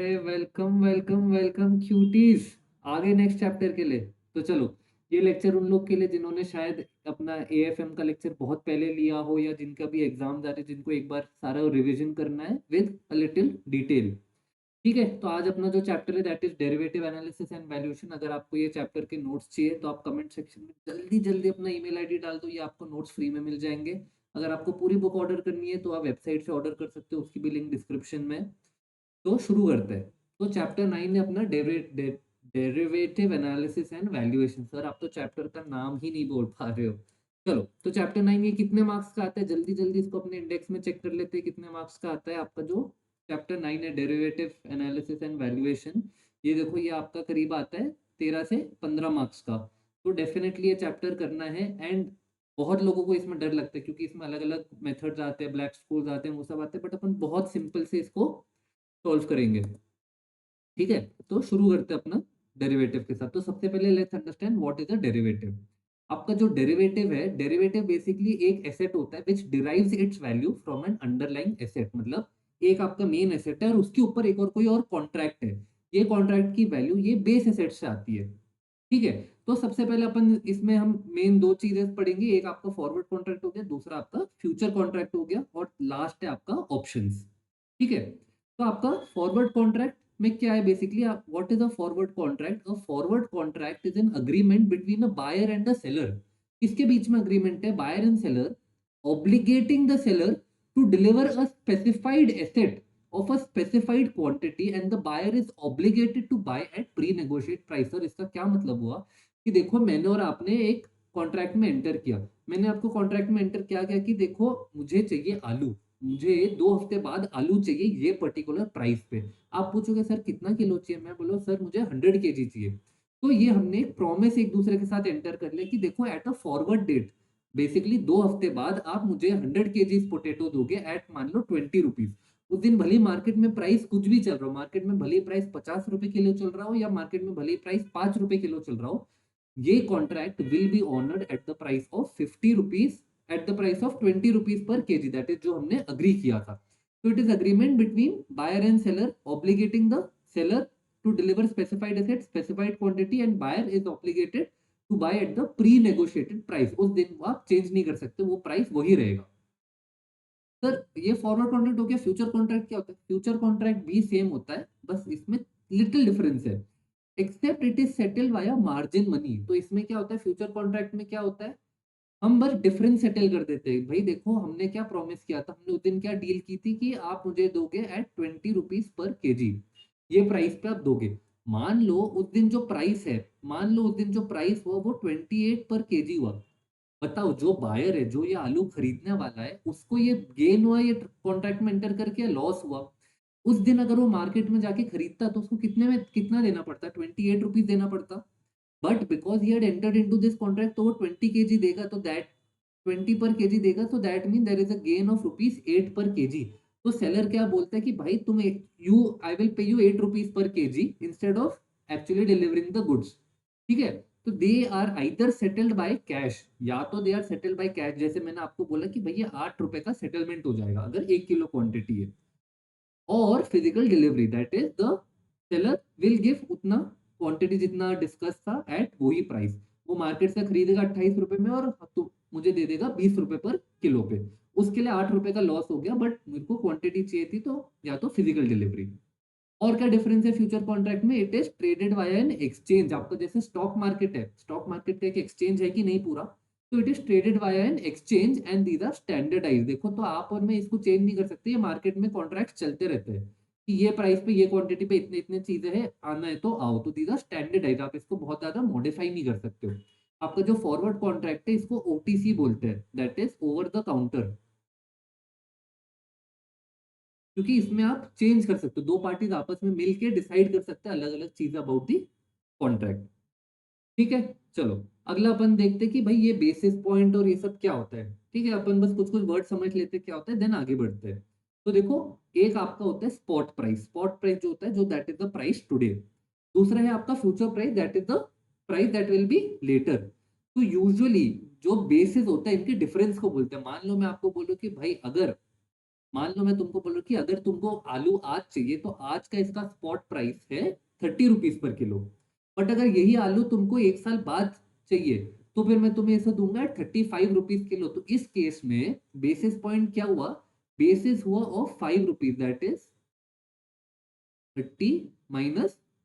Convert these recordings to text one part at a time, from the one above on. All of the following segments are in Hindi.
अरे वेलकम वेलकम वेलकम क्यूटीज। आगे नेक्स्ट चैप्टर के लिए। तो चलो, ये लेक्चर उन लोग के लिए जिन्होंने शायद अपना एएफएम का लेक्चर बहुत पहले लिया हो या जिनका भी एग्जाम जा रहे, जिनको एक बार सारा रिवीजन करना है विद अ लिटिल डिटेल। ठीक है, तो आज अपना जो चैप्टर है that is derivative analysis and valuation. अगर आपको ये चैप्टर के नोट्स चाहिए तो आप कमेंट सेक्शन में जल्दी जल्दी अपना ईमेल आईडी डाल दो, ये आपको नोट्स फ्री में मिल जाएंगे। अगर आपको पूरी बुक ऑर्डर करनी है तो आप वेबसाइट से ऑर्डर कर सकते हो, उसकी भी लिंक डिस्क्रिप्शन में है। तो शुरू करते हैं। तो चैप्टर 9 है अपना derivative analysis and valuation. Sir आप तो चैप्टर का नाम ही नहीं बोल पा रहे हो। चलो, तो चैप्टर 9 ये कितने मार्क्स का आता है, जल्दी जल्दी इसको अपने इंडेक्स में चेक कर लेते हैं कितने मार्क्स का आता है आपका जो चैप्टर 9 है डेरिवेटिव एनालिसिस एंड वैल्यूएशन। ये देखो, ये आपका करीब आता है 13 से 15 मार्क्स का। तो डेफिनेटली ये चैप्टर करना है। एंड बहुत लोगों को इसमें डर लगता है क्योंकि इसमें अलग अलग मेथड्स आते हैं, ब्लैक स्कूल्स आते हैं, वो सब आते हैं, बट अपन बहुत सिंपल से इसको सॉल्व करेंगे। ठीक है, तो शुरू करते हैं अपना डेरिवेटिव के साथ। तो सबसे पहले let's understand what is a derivative. आपका जो डेरिवेटिव है, डेरिवेटिव बेसिकली एक एसेट होता है which derives its value from an underlying asset. मतलब एक आपका मेन एसेट है और उसके ऊपर एक और कोई और कॉन्ट्रैक्ट है। ये कॉन्ट्रैक्ट की वैल्यू ये बेस एसेट से आती है। ठीक है, तो सबसे पहले अपन इसमें हम मेन दो चीजें पढ़ेंगे। एक आपका फॉरवर्ड कॉन्ट्रैक्ट हो गया, दूसरा आपका फ्यूचर कॉन्ट्रैक्ट हो गया, और लास्ट है आपका ऑप्शंस। ठीक है, तो आपका फॉरवर्ड कॉन्ट्रैक्ट में क्या है basically, what is a forward contract? A forward contract is an agreement between a buyer and a seller. इसके बीच में अग्रीमेंट है buyer and seller, obligating the seller to deliver a specified asset of a specified quantity and the buyer is obligated to buy at pre-negotiated price। Sir इसका क्या मतलब हुआ कि देखो, मैंने और आपने एक कॉन्ट्रैक्ट में एंटर किया। मैंने आपको कॉन्ट्रैक्ट में एंटर किया क्या कि देखो, मुझे चाहिए आलू, मुझे 2 हफ्ते बाद आलू चाहिए ये पर्टिकुलर प्राइस पे। आप पूछोगे सर कितना किलो चाहिए, मैं बोलो सर मुझे 100 kg चाहिए। तो ये हमने एक प्रॉमिस एक दूसरे के साथ एंटर कर लिया कि देखो at a forward date, basically 2 हफ्ते बाद आप मुझे 100 kg पोटेटो दोगे एट मान लो 20 रुपीज। उस दिन भले मार्केट में प्राइस कुछ भी चल रहा हो, मार्केट में भले प्राइस 50 रुपए किलो चल रहा हो या मार्केट में भले प्राइस 5 रुपए किलो चल रहा हो, ये contract will be honoured at the price of 50 rupees, at the price of 20 rupees per KG. That is जो हमने अग्री किया था। तो it is agreement between buyer and seller obligating the seller to deliver specified asset specified quantity and buyer is obligated to buy at the pre negotiated price. उस दिन वो आप चेंज नहीं कर सकते, वो प्राइस वही रहेगा। सर ये फॉरवर्ड कॉन्ट्रैक्ट हो गया। फ्यूचर कॉन्ट्रैक्ट क्या होता है? फ्यूचर कॉन्ट्रैक्ट भी सेम होता है, बस इसमें लिटिल डिफरेंस है। Except it is settled via margin money. तो इसमें क्या होता है, फ्यूचर कॉन्ट्रैक्ट में क्या होता है, हम बस डिफरेंस सेटल कर देते हैं। भाई देखो, हमने क्या प्रॉमिस किया था, हमने उस दिन क्या डील की थी कि आप मुझे दोगे एट 20 रुपीज पर केजी, ये प्राइस पे आप दोगे। मान लो उस दिन जो प्राइस है, मान लो उस दिन जो प्राइस हुआ वो 28 पर केजी हुआ। बताओ, जो बायर है, जो ये आलू खरीदने वाला है, उसको ये गेन हुआ ये कॉन्ट्रैक्ट में एंटर करके, लॉस हुआ? उस दिन अगर वो मार्केट में जाके खरीदता तो उसको कितने में कितना देना पड़ता? 28 रुपीज देना पड़ता। But because he had entered into this contract, तो वो 20 kg देगा, तो दैट 20 पर केजी देगा, तो that mean there is a gain of rupees 8 per KG. तो सेलर क्या बोलता है कि भाई तुम you I will pay you 8 rupees per kg instead of actually delivering the goods. ठीक है, तो they are either settled by cash, या तो they are settled by cash, जैसे मैंने आपको बोला कि भैया 8 रुपए का सेटलमेंट हो जाएगा अगर 1 किलो क्वांटिटी है, और physical delivery that is the seller will give उतना क्वांटिटी जितना डिस्कस था एट वही प्राइस। वो मार्केट से खरीदेगा 28 रुपए में और तो मुझे दे देगा 20 रुपए पर किलो पे। उसके लिए 8 रुपए का लॉस हो गया, बट मेरे को क्वांटिटी चाहिए थी, तो या तो फिजिकल डिलीवरी। और क्या डिफरेंस है फ्यूचर कॉन्ट्रैक्ट में? It is traded via an exchange. आपका जैसे स्टॉक मार्केट है, स्टॉक मार्केट का एक एक्सचेंज है कि नहीं पूरा, तो it is traded via an exchange and these are standardize. देखो, तो आप और मैं इसको चेंज नहीं कर सकते, ये मार्केट में कॉन्ट्रैक्ट चलते रहते हैं कि ये प्राइस पे ये क्वांटिटी पे इतने इतने चीजें हैं, आना है तो आओ। तो दीज आर स्टैंडर्डाइज, आप इसको बहुत ज्यादा मॉडिफाई नहीं कर सकते हो। आपका जो फॉरवर्ड कॉन्ट्रैक्ट है इसको ओटीसी बोलते हैं, that is over the counter, क्योंकि इसमें आप चेंज कर सकते हो, दो पार्टीज आपस में मिलके डिसाइड कर सकते हैं अलग अलग चीज अबाउट दी कॉन्ट्रैक्ट। ठीक है, चलो अगला अपन देखते हैं कि भाई ये बेसिस पॉइंट और ये सब क्या होता है। ठीक है, अपन बस कुछ कुछ वर्ड समझ लेते हैं क्या होता है, देन आगे बढ़ते हैं। तो देखो, एक आपका होता है स्पॉट प्राइस। स्पॉट प्राइस जो होता है, जो that is the price today. दूसरा है आपका future price, that is the price that will be later. तो यूजुअली जो बेसिस होता है इनके डिफरेंस को बोलते हैं। मान लो मैं आपको बोलूं कि भाई अगर मान लो मैं तुमको बोल रहा हूँ कि अगर तुमको आलू आज चाहिए तो आज का इसका स्पॉट प्राइस है 30 रुपीज पर किलो। बट अगर यही आलू तुमको 1 साल बाद चाहिए तो फिर मैं तुम्हें ऐसा दूंगा 35 रुपीज किलो। तो इस केस में बेसिस पॉइंट क्या हुआ, बेसिस हुआ ऑफ 5 रुपीज, दैट इज 30 -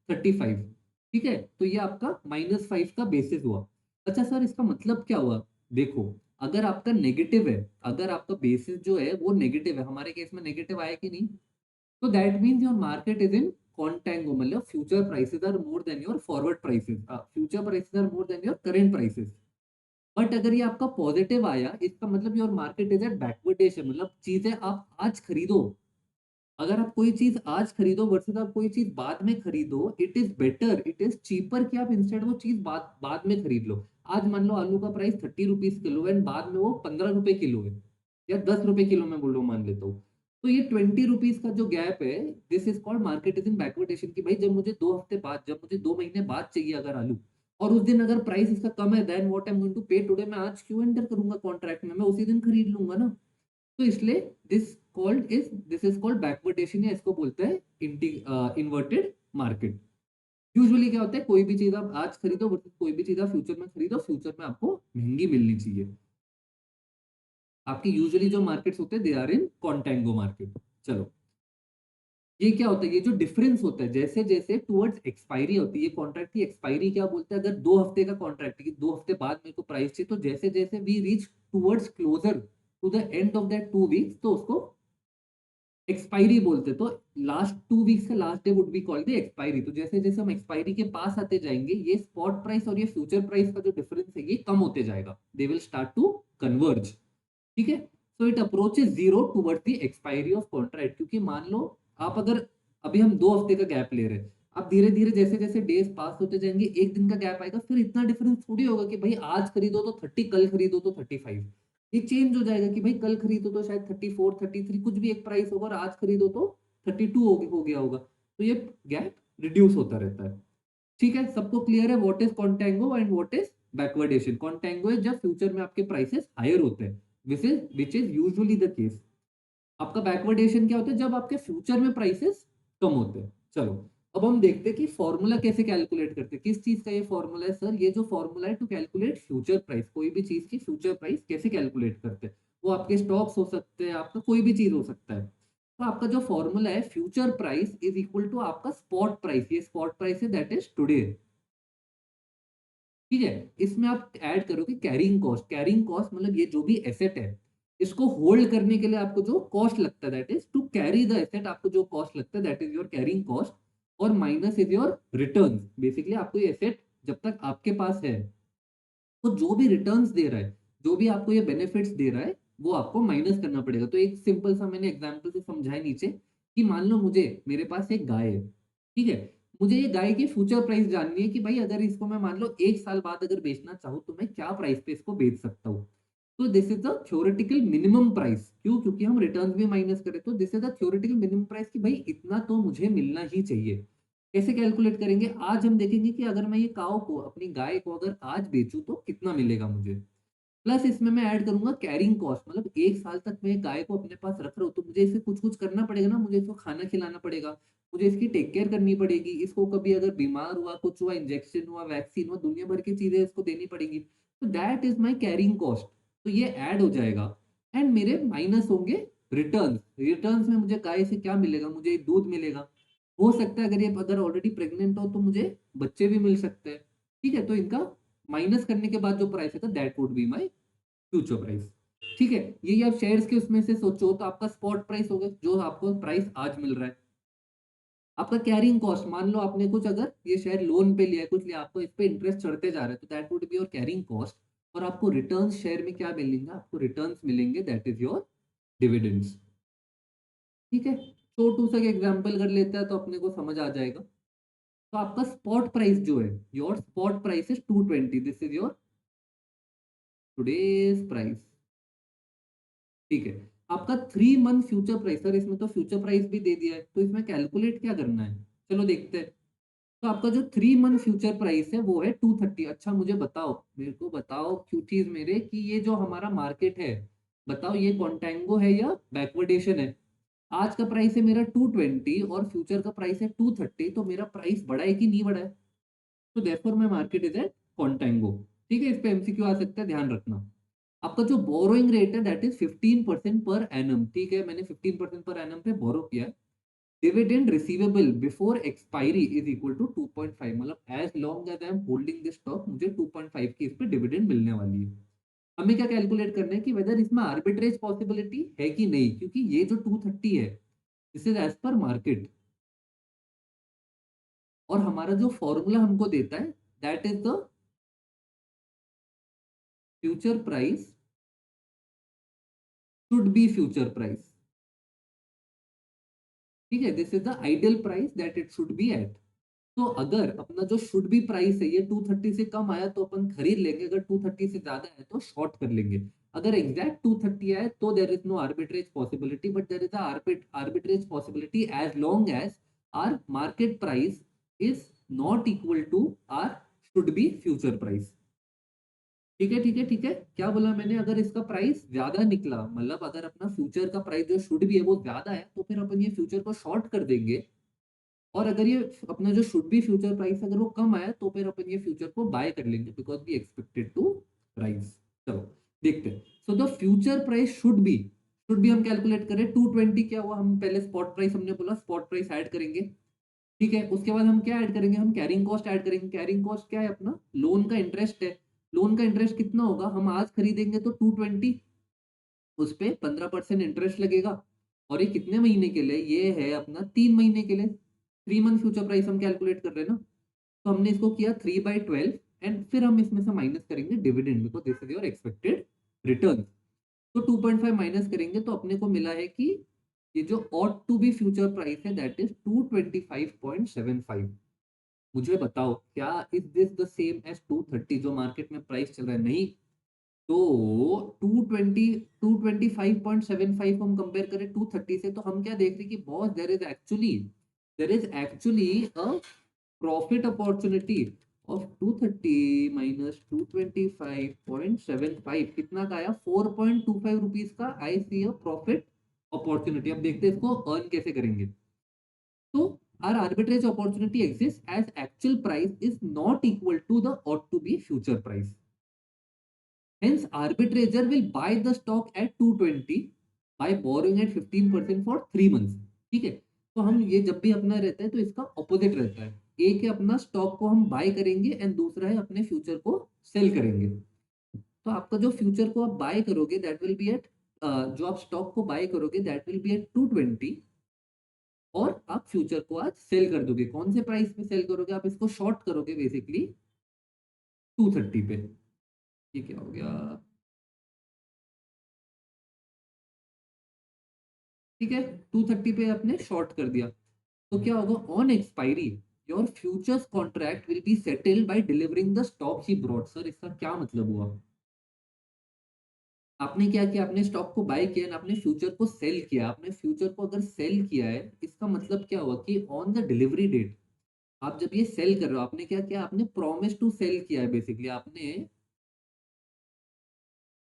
35। ठीक है, तो ये आपका -5 का बेसिस हुआ। अच्छा सर इसका मतलब क्या हुआ, देखो अगर आपका नेगेटिव है, अगर आपका बेसिस जो है वो नेगेटिव है, हमारे केस में नेगेटिव आया कि नहीं, तो that means your market is in contango, मतलब future prices are more than your forward prices, future prices are more than your current prices. But अगर ये आपका पॉजिटिव आया, इसका मतलब your market is at backwardation, मतलब चीजें आप आज खरीदो, अगर आप कोई चीज आज खरीदो वर्सेस आप कोई चीज बाद में खरीदो, it is better, it is cheaper कि आप इंस्टेड वो चीज बाद बाद में खरीद लो। आज मान लो आलू का प्राइस 30 रुपीज किलो है एंड बाद में वो 15 रुपए किलो है, या 10 रुपए किलो में बोलो मान लेता हूँ, तो ये 20 रुपीज का जो गैप है, this is called market is in backwardation. की भाई जब मुझे 2 हफ्ते बाद, जब मुझे 2 महीने बाद चाहिए अगर आलू, और उस दिन अगर प्राइस इसका कम है, then what I am going to pay today, मैं आज क्यों एंटर करूंगा कॉन्ट्रैक्ट में, मैं उसी दिन खरीद लूंगा ना। तो इसलिए दिस इज कॉल्ड बैकवर्डेशन, या इसको बोलते हैं इन्वर्टेड मार्केट। यूजुअली क्या होता है, कोई भी चीज आप आज खरीदो वर्सेस कोई भी चीज आप फ्यूचर में खरीदो, फ्यूचर में आपको महंगी मिलनी चाहिए। आपकी यूजुअली जो मार्केट्स होते हैं दे आर इन कॉन्टेंगो मार्केट। चलो, ये क्या होता है, ये जो डिफरेंस होता है जैसे जैसे टुवर्ड्स एक्सपायरी होती है, ये कॉन्ट्रैक्ट की एक्सपायरी क्या बोलते हैं, अगर 2 हफ्ते का कॉन्ट्रैक्ट है कि 2 हफ्ते बाद मेरे को प्राइस चाहिए, तो जैसे जैसे we reach towards closer to the end of that 2 weeks, तो उसको एक्सपायरी बोलते। तो लास्ट 2 वीक्स का last day would be called the expiry. तो जैसे जैसे हम एक्सपायरी के पास आते जाएंगे, ये स्पॉट प्राइस और ये फ्यूचर प्राइस का जो डिफरेंस है ये कम होते जाएगा, they will start to converge. ठीक है, so it approaches zero toward the expiry of contract. क्योंकि मान लो आप अगर, अभी हम 2 हफ्ते का गैप ले रहे हैं, आप धीरे धीरे जैसे जैसे डेज पास होते जाएंगे, एक दिन का गैप आएगा, फिर इतना डिफरेंस थोड़ी होगा कि भाई आज खरीदो तो 30, कल खरीदो तो 35। ये चेंज हो जाएगा कि भाई कल खरीदो तो शायद 34, 33 कुछ भी एक प्राइस होगा, और आज खरीदो तो 32 हो गया होगा। तो ये गैप रिड्यूस होता रहता है। ठीक है, सबको क्लियर है what is कॉन्टेंगो and what is backwardation. कॉन्टेंगो है जब फ्यूचर में आपके प्राइसेस हायर होते हैं, which is usually the case. आपका बैकवर्डेशन क्या होता है, जब आपके फ्यूचर में प्राइसेस कम होते हैं। चलो, अब हम देखते हैं कि फॉर्मूला कैसे कैलकुलेट करते हैं, किस चीज का ये फॉर्मूला है सर, ये जो फॉर्मूला है टू कैलकुलेट फ्यूचर प्राइस, कोई भी चीज की फ्यूचर प्राइस कैसे कैलकुलेट करते हैं। वो आपके स्टॉक्स हो सकते हैं, आपका कोई भी चीज हो सकता है। तो आपका जो फॉर्मूला है, future price is equal to आपका स्पॉट प्राइस, ये स्पॉट प्राइस है दैट इज टुडे। ठीक है, इसमें आप ऐड करोगे कैरिंग कॉस्ट। कैरिंग कॉस्ट मतलब ये जो भी एसेट है, इसको होल्ड करने के लिए आपको जो कॉस्ट लगता है, that is to carry the asset, आपको जो कॉस्ट लगता है that is your carrying cost, और minus is your return. Basically आपको ये एसेट जब तक आपके पास है, तो जो भी रिटर्न्स दे रहा है, जो भी आपको ये बेनिफिट्स दे रहा है, वो आपको माइनस करना पड़ेगा। तो एक सिंपल सा मैंने एग्जांपल से समझाया नीचे, कि मान लो मुझे, मेरे पास एक गाय है, ठीक है, मुझे ये गाय की फ्यूचर प्राइस जाननी है कि भाई अगर इसको मैं मान लो 1 साल बाद अगर बेचना चाहूँ तो मैं क्या प्राइस पे इसको बेच सकता हूँ। तो this is the theoretical minimum price. क्यों, क्योंकि हम रिटर्न भी माइनस करें, तो this is the theoretical minimum price कि भाई इतना तो मुझे मिलना ही चाहिए। कैसे कैलकुलेट करेंगे, आज हम देखेंगे कि अगर मैं ये काऊ को, अपनी गाय को अगर आज बेचूं तो कितना मिलेगा मुझे। प्लस इसमें मैं ऐड करूंगा कैरिंग कॉस्ट, मतलब 1 साल तक मैं गाय को अपने पास रख रहा हूँ, तो मुझे इसे कुछ कुछ करना पड़ेगा ना, मुझे इसको खाना खिलाना पड़ेगा, मुझे इसकी टेक केयर करनी पड़ेगी, इसको कभी अगर बीमार हुआ, कुछ हुआ, इंजेक्शन हुआ, वैक्सीन हुआ, दुनिया भर की चीजें इसको देनी पड़ेगी। तो that is my carrying cost. तो ये ऐड हो जाएगा, एंड मेरे माइनस होंगे रिटर्न। रिटर्न में मुझे गाय से क्या मिलेगा, मुझे दूध मिलेगा, हो सकता है अगर ये अगर ऑलरेडी प्रेग्नेंट हो तो मुझे बच्चे भी मिल सकते हैं। ठीक है, तो इनका माइनस करने के बाद जो प्राइस है, that would be my future price. ठीक है, यही आप शेयर्स के उसमें से सोचो, तो आपका स्पॉट प्राइस होगा जो आपको प्राइस आज मिल रहा है। आपका कैरिंग कॉस्ट, मान लो आपने कुछ अगर ये शेयर लोन पे लिया है, कुछ लिया, आपको इस पे इंटरेस्ट चढ़ते जा रहा है, तो that would be your carrying cost. और आपको रिटर्न शेयर में क्या मिलेंगे, आपको रिटर्न्स मिलेंगे, दैट इज योर डिविडेंड्स। ठीक है, छोटू सा एग्जांपल कर लेते हैं तो अपने को समझ आ जाएगा। तो आपका स्पॉट प्राइस जो है, your spot price is 220, this is your today's price. ठीक है, आपका 3 मंथ फ्यूचर प्राइस, सर इसमें तो फ्यूचर प्राइस भी दे दिया है, तो इसमें कैलकुलेट क्या करना है, चलो देखते हैं। तो आपका जो 3 मंथ फ्यूचर प्राइस है वो है 230। अच्छा मुझे बताओ, मेरे को बताओ क्यूटीज मेरे, कि ये जो हमारा मार्केट है, बताओ ये कॉन्टेंगो है या बैकवर्डेशन है? आज का प्राइस है मेरा 220 और फ्यूचर का प्राइस है 230, तो मेरा प्राइस बढ़ा है कि नहीं बढ़ा है? तो therefore my market is at contango. ठीक है, इस पे एमसीक्यू आ सकता है, ध्यान रखना। आपका जो बोरोइंग रेट है दैट इज 15% पर एनम। ठीक है, मैंने 15% पर एनम पे बोरो किया है। Dividend receivable before expiry is equal to 2.5, मतलब as long as I am holding this stock मुझे 2.5 की इस पे डिविडेंड मिलने वाली है। हमें क्या कैलकुलेट करना है कि वेदर इसमें आर्बिट्रेज पॉसिबिलिटी है कि नहीं, क्योंकि ये जो 230 है this is as per market, और हमारा जो फॉर्मूला हमको देता है that is the future price should be future price. ठीक है, this is the ideal price that it should be at. तो अगर अपना जो शुड बी प्राइस है ये 230 से कम आया तो अपन खरीद लेंगे, अगर 230 से ज्यादा है तो शॉर्ट कर लेंगे। अगर एग्जैक्ट 230 आए तो there is no arbitrage possibility, but there is arbitrage possibility as long as our market price is not equal to our should be future price. ठीक है, ठीक है, ठीक है। क्या बोला मैंने? अगर इसका प्राइस ज्यादा निकला, मतलब अगर अपना फ्यूचर का प्राइस जो शुड भी है वो ज्यादा है, तो फिर अपन ये फ्यूचर को शॉर्ट कर देंगे। और अगर ये अपना जो शुड बी फ्यूचर प्राइस अगर वो कम आया तो फिर अपन ये फ्यूचर को बाय कर लेंगे, because we expected to price. चलो देखते हैं। So the future price should be हम कैलकुलेट करें 220। क्या हुआ, हम पहले स्पॉट प्राइस हमने बोला स्पॉट प्राइस ऐड करेंगे। ठीक है, उसके बाद हम क्या ऐड करेंगे? हम कैरिंग कॉस्ट ऐड करेंगे। कैरिंग कॉस्ट क्या है? अपना लोन का इंटरेस्ट है। लोन का इंटरेस्ट कितना होगा? हम आज खरीदेंगे तो 220, उस पे 15% इंटरेस्ट लगेगा। और ये कितने महीने के लिए? ये है अपना 3 महीने के लिए। 3 मंथ फ्यूचर प्राइस हम कैलकुलेट कर रहे हैं ना। तो हमने इसको किया 3/12, एंड फिर हम इसमें से माइनस करेंगे dividend, because this is your expected return. तो 2.5 माइनस करेंगे तो अपने को मिला है कि ये जो ought to be future price है दैट इज 225.75। मुझे बताओ क्या is this the same as 230 जो मार्केट में प्राइस चल रहा है? नहीं। तो 225.75 हम कंपेयर करें 230 से, तो हम क्या देख रहे हैं कि बहुत there is actually a profit opportunity of 230 minus 225.75 कितना का आया? 4.25 रुपीज का आई सी अ प्रॉफिट अपॉर्चुनिटी। अब देखते हैं इसको अर्न कैसे करेंगे। तो our arbitrage opportunity exists as actual price is not equal to the ought to be future price. Hence, arbitrager will buy the stock at 220 by borrowing at 15% for 3 months. ठीक है, तो हम ये जब भी अपना रहता है तो इसका ऑपोजिट रहता है। एक है अपना स्टॉक को हम बाय करेंगे एंड दूसरा है अपने फ्यूचर को सेल करेंगे। तो आपका जो फ्यूचर को आप बाय करोगे दैट विल बी एट, जो आप स्टॉक को बाय करोगे दैट विल बी एट 220, और आप फ्यूचर को आज सेल कर दोगे। कौन से प्राइस पे सेल करोगे? आप इसको शॉर्ट करोगे बेसिकली 230 पे। ये क्या हो गया? ठीक है, 230 पे आपने शॉर्ट कर दिया। तो क्या होगा? On expiry your futures contract will be settled by delivering the stock he brought. Sir इसका क्या मतलब हुआ? आपने क्या किया? आपने स्टॉक को बाय किया ना, आपने फ्यूचर को सेल किया। आपने फ्यूचर को अगर सेल किया है, इसका मतलब क्या हुआ कि ऑन द डिलीवरी डेट आप जब ये सेल कर रहे हो, आपने क्या किया? आपने प्रॉमिस टू सेल किया है। बेसिकली आपने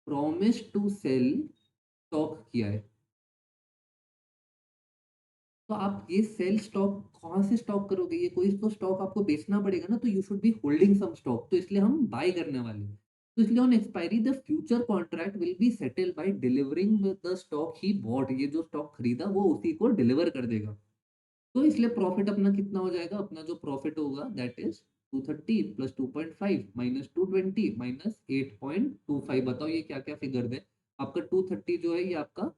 प्रॉमिस टू सेल स्टॉक किया है। तो आप ये सेल स्टॉक कहाँ से स्टॉक करोगे? ये कोई तो स्टॉक आपको बेचना पड़ेगा ना, तो you should be holding some stock, तो इसलिए हम बाय करने वाले हैं। तो इसलिए on expiry the future contract will be settled by delivering the stock he bought. ये जो स्टॉक खरीदा वो उसी को डिलीवर कर देगा। तो इसलिए प्रॉफिट अपना कितना हो जाएगा? अपना जो प्रॉफिट होगा that is 230 plus 2.5 minus 220 minus 8.25। बताओ ये क्या क्या फिगर है? आपका 230 जो है ये आपका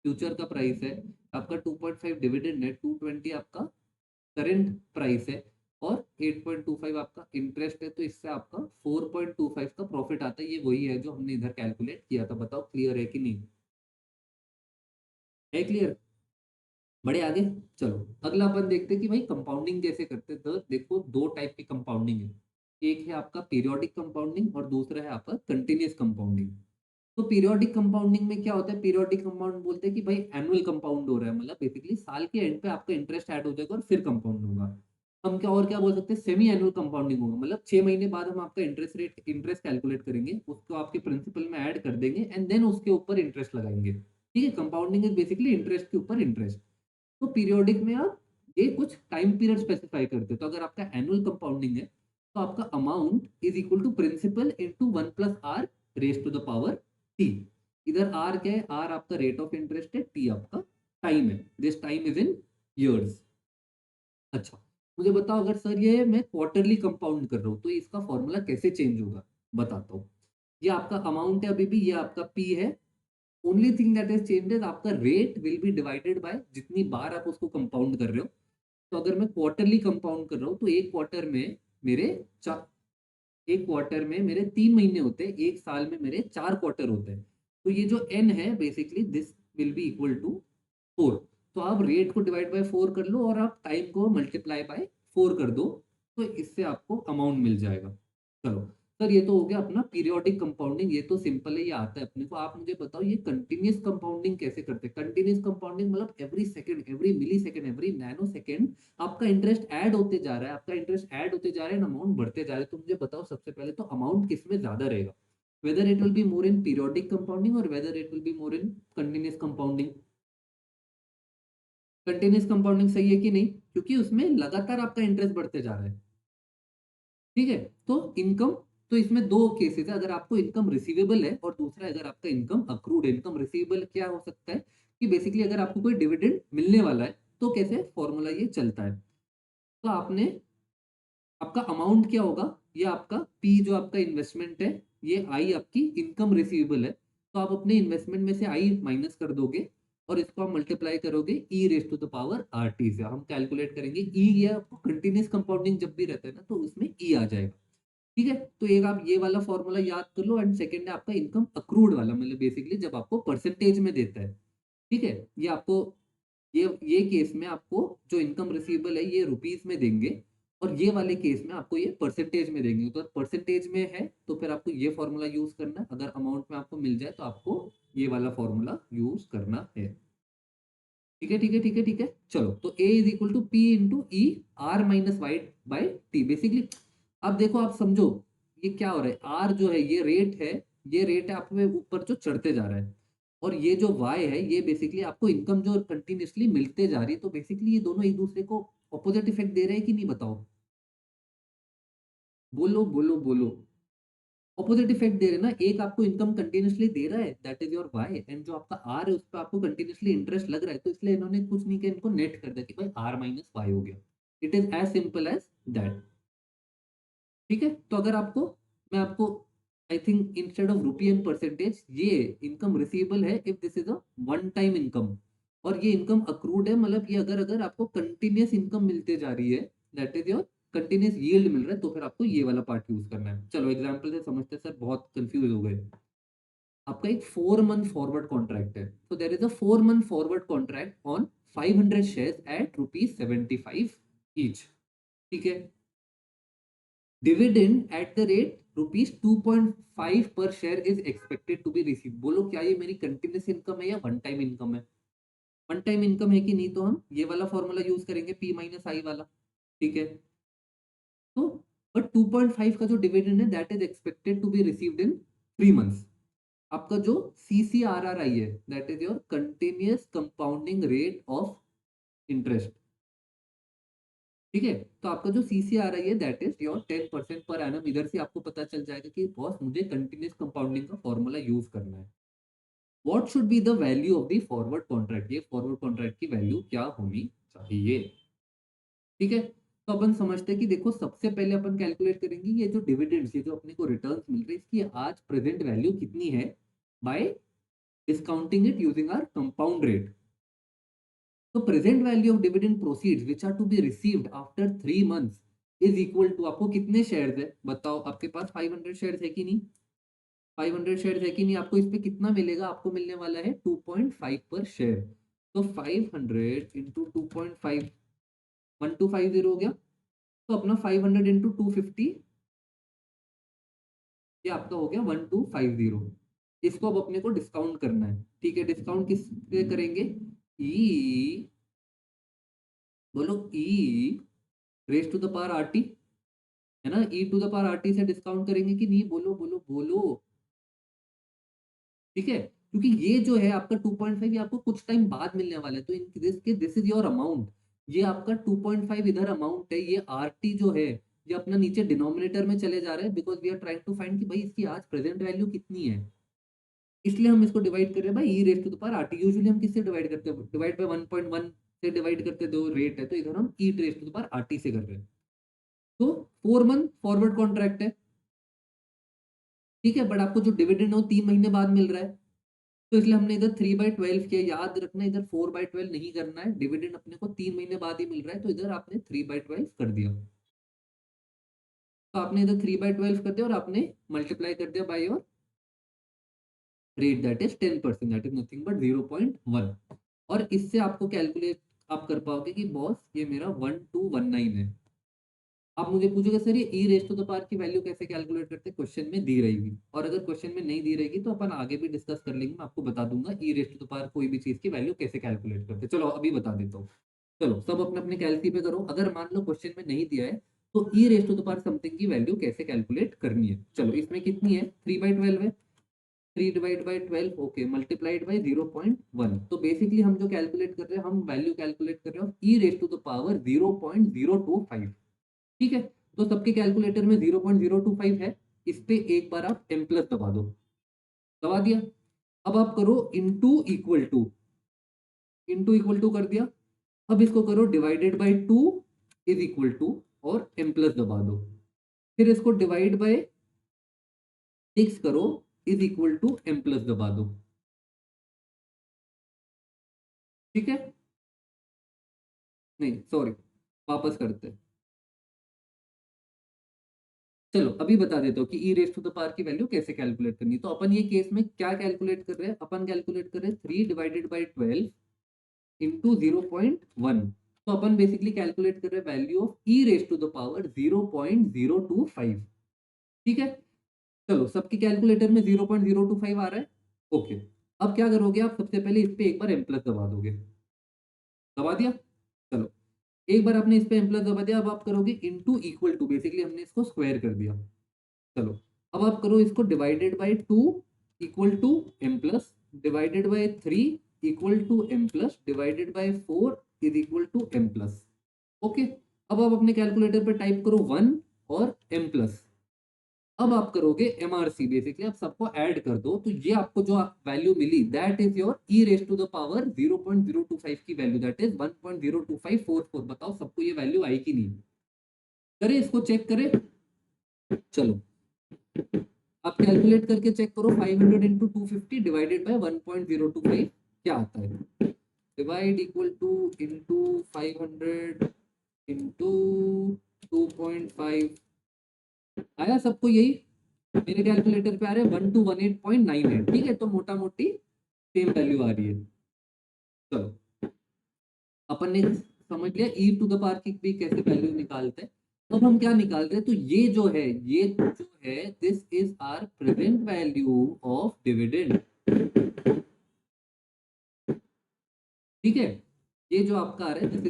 फ्यूचर का प्राइस है, आपका 2.5 डिविडेंड है, 220 आपका करंट प्राइस है, और 8.25 आपका इंटरेस्ट है। तो इससे आपका 4.25 का प्रॉफिट आता है। ये वही है जो हमने इधर कैलकुलेट किया था। बताओ क्लियर है कि नहीं? है क्लियर? बड़े आगे। चलो अगला अपन देखते हैं कि भाई कंपाउंडिंग कैसे करते हैं। तो देखो दो टाइप की कंपाउंडिंग है। एक है आपका पीरियोडिक कंपाउंडिंग और दूसरा है आपका कंटिन्यूअस कंपाउंडिंग। तो पीरियोडिक कंपाउंडिंग में क्या होता है? पीरियोडिक कंपाउंड बोलते हैं कि भाई एनुअल कंपाउंड हो रहा है, मतलब बेसिकली साल के एंड पे आपका इंटरेस्ट ऐड हो जाएगा और फिर कंपाउंड होगा। हम क्या और क्या बोल सकते हैं, सेमी एनुअल कंपाउंडिंग होगा, मतलब 6 महीने बाद हम आपका इंटरेस्ट कैलकुलेट करेंगे, उसको आपके प्रिंसिपल में ऐड कर देंगे एंड देन उसके ऊपर इंटरेस्ट लगाएंगे। ठीक है, कंपाउंडिंग इज बेसिकली इंटरेस्ट के ऊपर इंटरेस्ट। तो पीरियोडिक में आप ये कुछ टाइम पीरियड स्पेसिफाई करते हो, तो अगर आपका एनुअल कंपाउंडिंग है तो आपका amount is equal to principal into 1 + r raise to the power t। इधर r क्या है, r आपका रेट ऑफ इंटरेस्ट है, t आपका टाइम है, this time is in years. अच्छा, मुझे बताओ अगर सर ये मैं क्वार्टरली कंपाउंड कर रहा हूँ तो इसका फॉर्मूला कैसे चेंज होगा, बताता हूँ। ये आपका अमाउंट है अभी भी, ये आपका पी है। Only thing that is change is आपका rate will be divided by जितनी बार आप उसको कंपाउंड कर रहे हो। तो अगर मैं क्वार्टरली कंपाउंड कर रहा हूँ तो मेरे चा, एक क्वार्टर में मेरे 3 महीने होते हैं, एक साल में मेरे 4 क्वार्टर होते हैं। तो ये जो एन है basically this will be equal to 4। तो आप रेट को डिवाइड बाय 4 कर लो और आप टाइम को मल्टीप्लाई बाय 4 कर दो, तो इससे आपको अमाउंट मिल जाएगा। चलो सर, ये तो हो गया अपना पीरियोडिक कंपाउंडिंग, ये तो सिंपल है, ये आता है अपने को। आप मुझे बताओ ये कंटिन्यूअस कंपाउंडिंग कैसे करते हैं। कंटिन्यूअस कंपाउंडिंग मतलब एवरी सेकंड, एवरी मिली सेकंड, एवरी नैनो सेकंड आपका इंटरेस्ट ऐड होते जा रहा है, आपका इंटरेस्ट ऐड होते जा रहा है, अमाउंट बढ़ते जा रहे हैं। तो मुझे बताओ सबसे पहले तो अमाउंट किसमें ज्यादा रहेगा, whether it will be more in periodic compounding और whether it will be more in continuous compounding. Continuous compounding सही है कि नहीं, क्योंकि उसमें लगातार आपका इंटरेस्ट बढ़ते जा रहा है। ठीक है, तो इनकम, तो इसमें दो केसेस है, अगर आपको इनकम रिसीवेबल है और दूसरा अगर आपका इनकम अक्रूड है। इनकम रिसीवेबल क्या हो सकता है कि बेसिकली अगर आपको कोई डिविडेंड मिलने वाला है तो कैसे फॉर्मूला ये चलता है। तो आपने आपका अमाउंट क्या होगा, ये आपका पी जो आपका इन्वेस्टमेंट है, ये आई आपकी इनकम रिसीवेबल है। तो आप अपने इन्वेस्टमेंट में से आई माइनस कर दोगे और इसको आप मल्टीप्लाई करोगे e raise to the power r t से। हम कैलकुलेट करेंगे ई, ये आपको कंटिन्यूस कंपाउंडिंग जब भी रहता है ना तो उसमें ई आ जाएगा। ठीक है, तो एक आप ये वाला फॉर्मूला याद कर लो एंड सेकंड है आपका इनकम अक्रूड वाला, मतलब बेसिकली जब आपको परसेंटेज में देता है। ठीक है, ये आपको ये केस में आपको जो इनकम रिसीवेबल है ये रुपीस में देंगे और ये वाले केस में आपको ये परसेंटेज में देंगे। तो परसेंटेज में है तो फिर आपको ये फॉर्मूला यूज करना है, अगर अमाउंट में आपको मिल जाए तो आपको ये वाला फॉर्मूला यूज करना है। ठीक है, ठीक है, ठीक है, ठीक है। चलो, तो A is equal to P into e r minus y by t basically. अब देखो, आप समझो ये क्या हो रहा है, आर जो है ये रेट है आपके ऊपर जो चढ़ते जा रहा है, और ये जो वाई है ये बेसिकली आपको इनकम जो कंटिन्यूअसली मिलते जा रही है। तो बेसिकली ये दोनों एक दूसरे को ऑपोजिट इफेक्ट दे रहे हैं कि नहीं, बताओ, बोलो बोलो बोलो। ऑपोजिट इफेक्ट दे रहे हैं ना, एक आपको इनकम कंटिन्यूअसली दे रहा है that is your y, and जो आपका आर है उस पर आपको कंटिन्यूअसली इंटरेस्ट लग रहा है, तो इसलिए इन्होंने कुछ नहीं किया, इनको नेट कर दिया कि भाई आर माइनस वाई हो गया। It is as simple as that. ठीक है, तो अगर आपको, मैं आपको, I think instead of rupee and percentage, ये इनकम रिसीवेबल है if this is a one time income, और ये इनकम अक्रूड है, मतलब ये अगर अगर आपको कंटिन्यूअस इनकम मिलते जा रही है, that is your continuous yield मिल रहा है, तो फिर आपको ये वाला पार्ट यूज करना है। चलो एग्जांपल से समझते हैं, सर बहुत कंफ्यूज हो गए। आपका एक 4 मंथ फॉरवर्ड कॉन्ट्रैक्ट है, तो there is a 4 month forward contract on 500 shares at ₹75 each. ठीक है, dividend at the rate ₹2.5 per share is expected to be receive. बोलो क्या ये मेरी कंटिन्यूस इनकम है या वन टाइम इनकम है। वन टाइम इनकम है कि नहीं, तो हम ये वाला फॉर्मूला यूज करेंगे पी माइनस आई वाला। ठीक है, तो बट 2.5 का जो डिविडेंड है that is expected to be received in 3 months. आपका जो CCRRI है that is your continuous compounding rate of interest. ठीक है, तो आपका जो CCRI है that is your 10% per annum. इधर से आपको पता चल जाएगा कि बॉस मुझे कंटिन्यूअस कंपाउंडिंग का फॉर्मूला यूज करना है। What should be the value of the forward contract, ये फॉरवर्ड कॉन्ट्रैक्ट की वैल्यू क्या होनी चाहिए। ठीक है, तो अपन समझते हैं कि देखो सबसे पहले अपन कैलकुलेट करेंगे ये जो डिविडेंड्स, ये जो अपने को रिटर्न्स मिल रहे हैं, इसकी आज प्रेजेंट वैल्यू कितनी है by discounting it using our compound rate. तो present value of dividend proceeds which are to be received after 3 months is equal to, आपको कितने शेयर्स है बताओ, आपके पास 500 शेयर्स है कि नहीं, 500 शेयर्स है कि नहीं, आपको इस पे कितना मिलेगा, आपको मिलने वाला है 2.5 पर शेयर। तो 500 इंटू 2.5, 1250 हो गया। तो अपना 500 इंटू 250, ये आपका हो गया 1250। इसको अब अपने को डिस्काउंट करना है। ठीक है, डिस्काउंट किस पे करेंगे, ई, बोलो e raise to the power r t, है ना, e to the power r t से डिस्काउंट करेंगे कि नहीं, बोलो बोलो बोलो। ठीक है, क्योंकि ये जो है आपका 2.5 ये आपको कुछ टाइम बाद मिलने वाला है, तो in this is your amount. ये आपका 2.5 इधर अमाउंट है, ये आरटी जो है ये अपना नीचे डिनोमिनेटर में चले जा रहे हैं, because we are trying to find कि भाई इसकी आज प्रेजेंट वैल्यू कितनी है, इसलिए हम इसको डिवाइड कर रहे हैं by e raise to the power RT. Usually हम किससे डिवाइड करते हैं, डिवाइड बाय 1.1 से डिवाइड करते हैं, दो रेट है, तो इधर हम e raise to the power RT से कर रहे हैं। तो 4 मंथ फॉरवर्ड कॉन्ट्रैक्ट है, ठीक है, बट आपको जो डिविडेंड है वो 3 महीने बाद मिल रहा है, तो इसलिए हमने इधर 3/12 किया। याद रखना इधर 4/12 नहीं करना है, डिविडेंड अपने को 3 महीने बाद ही मिल रहा है, तो इधर आपने 3/12 कर दिया। तो आपने इधर 3/12 कर दिया और आपने मल्टीप्लाई कर दिया by your rate, that is 10%, that is nothing but 0.1। और इससे आपको कैलकुलेट आप कर पाओगे कि बॉस ये मेरा 1219 है। आप मुझे पूछोगे सर ये ई रेज टू द पावर की वैल्यू कैसे कैलकुलेट करते हैं, क्वेश्चन में दी रहेगी, और अगर क्वेश्चन में नहीं दी रहेगी तो अपन आगे भी डिस्कस कर लेंगे, मैं आपको बता दूंगा ई रेज टू द पावर कोई भी चीज की वैल्यू कैसे कैलकुलेट करते हैं। चलो अभी बता देता हूँ। चलो सब अपने अपने कैलसी पे करो, अगर मान लो क्वेश्चन में नहीं दिया है तो e raise to the power something की वैल्यू कैसे कैलकुलेट करनी है। चलो इसमें कितनी है, 3/12 है, 3/12 ओके, मल्टीप्लाइड बाई 0.1। तो बेसिकली हम जो कैलकुलेट कर रहे हैं, हम वैल्यू कैलकुलेट कर रहे हैं ई रेज टू द पावर 0.025। ठीक है, तो सबके कैलकुलेटर में 0.025 है, इस पे एक बार आप m प्लस दबा दो, दबा दिया। अब आप करो इंटू इक्वल टू कर दिया। अब इसको करो divided by 2 is equal to, और m प्लस दबा दो। फिर इसको डिवाइड बाय 6 करो is equal to m plus दबा दो। ठीक है, नहीं सॉरी, वापस करते हैं। चलो अभी बता देता हूँ कि ई रेज टू द पावर की वैल्यू कैसे कैलकुलेट करनी है। तो अपन ये केस में क्या कैलकुलेट कर रहे हैं, अपन कैलकुलेट कर रहे हैं 3/12 इंटू 0.1। तो अपन बेसिकली कैलकुलेट कर रहे हैं value of e raise to the power 0.025। ठीक है, चलो सबके कैलकुलेटर में 0.025 आ रहा है, ओके। अब क्या करोगे आप, सबसे पहले इस पे एक बार एम प्लस दबा दोगे, दबा दिया। चलो एक बार आपने इस पे एम प्लस दबा दिया, अब आप करोगे इंटू इक्वल टू, बेसिकली हमने इसको स्क्वायर कर दिया। चलो अब आप करो इसको divided by 2 equal to M plus, divided by 3 equal to M plus, divided by 4 is equal to M plus. Okay, अब आप अपने कैलकुलेटर पे टाइप करो 1 और एम प्लस। अब आप करोगे एमआरसी, बेसिकली आप सबको ऐड कर दो, तो ये आपको जो वैल्यू मिली that is your e raise to the power 0.025 की वैल्यू, दैट इज 1.02544। बताओ सबको ये वैल्यू आई कि नहीं, करें इसको चेक करें। चलो आप कैलकुलेट करके चेक करो, 500 इंटू 250 डिवाइडेड बाय 1.025 क्या आता है। Divide equal two into 500 into 2.5, आया सबको यही, मेरे कैलकुलेटर पे आ रहे हैं 1218.98। ठीक है, तो मोटा मोटी सेम वैल्यू आ रही है। चलो अपन ने समझ लिया ई टू द पावर की भी कैसे वैल्यू निकालते हैं। अब हम क्या निकाल रहे हैं, तो ये जो है, ये जो है this is our present value of dividend. ठीक है, ये जो आपका आ रहा है this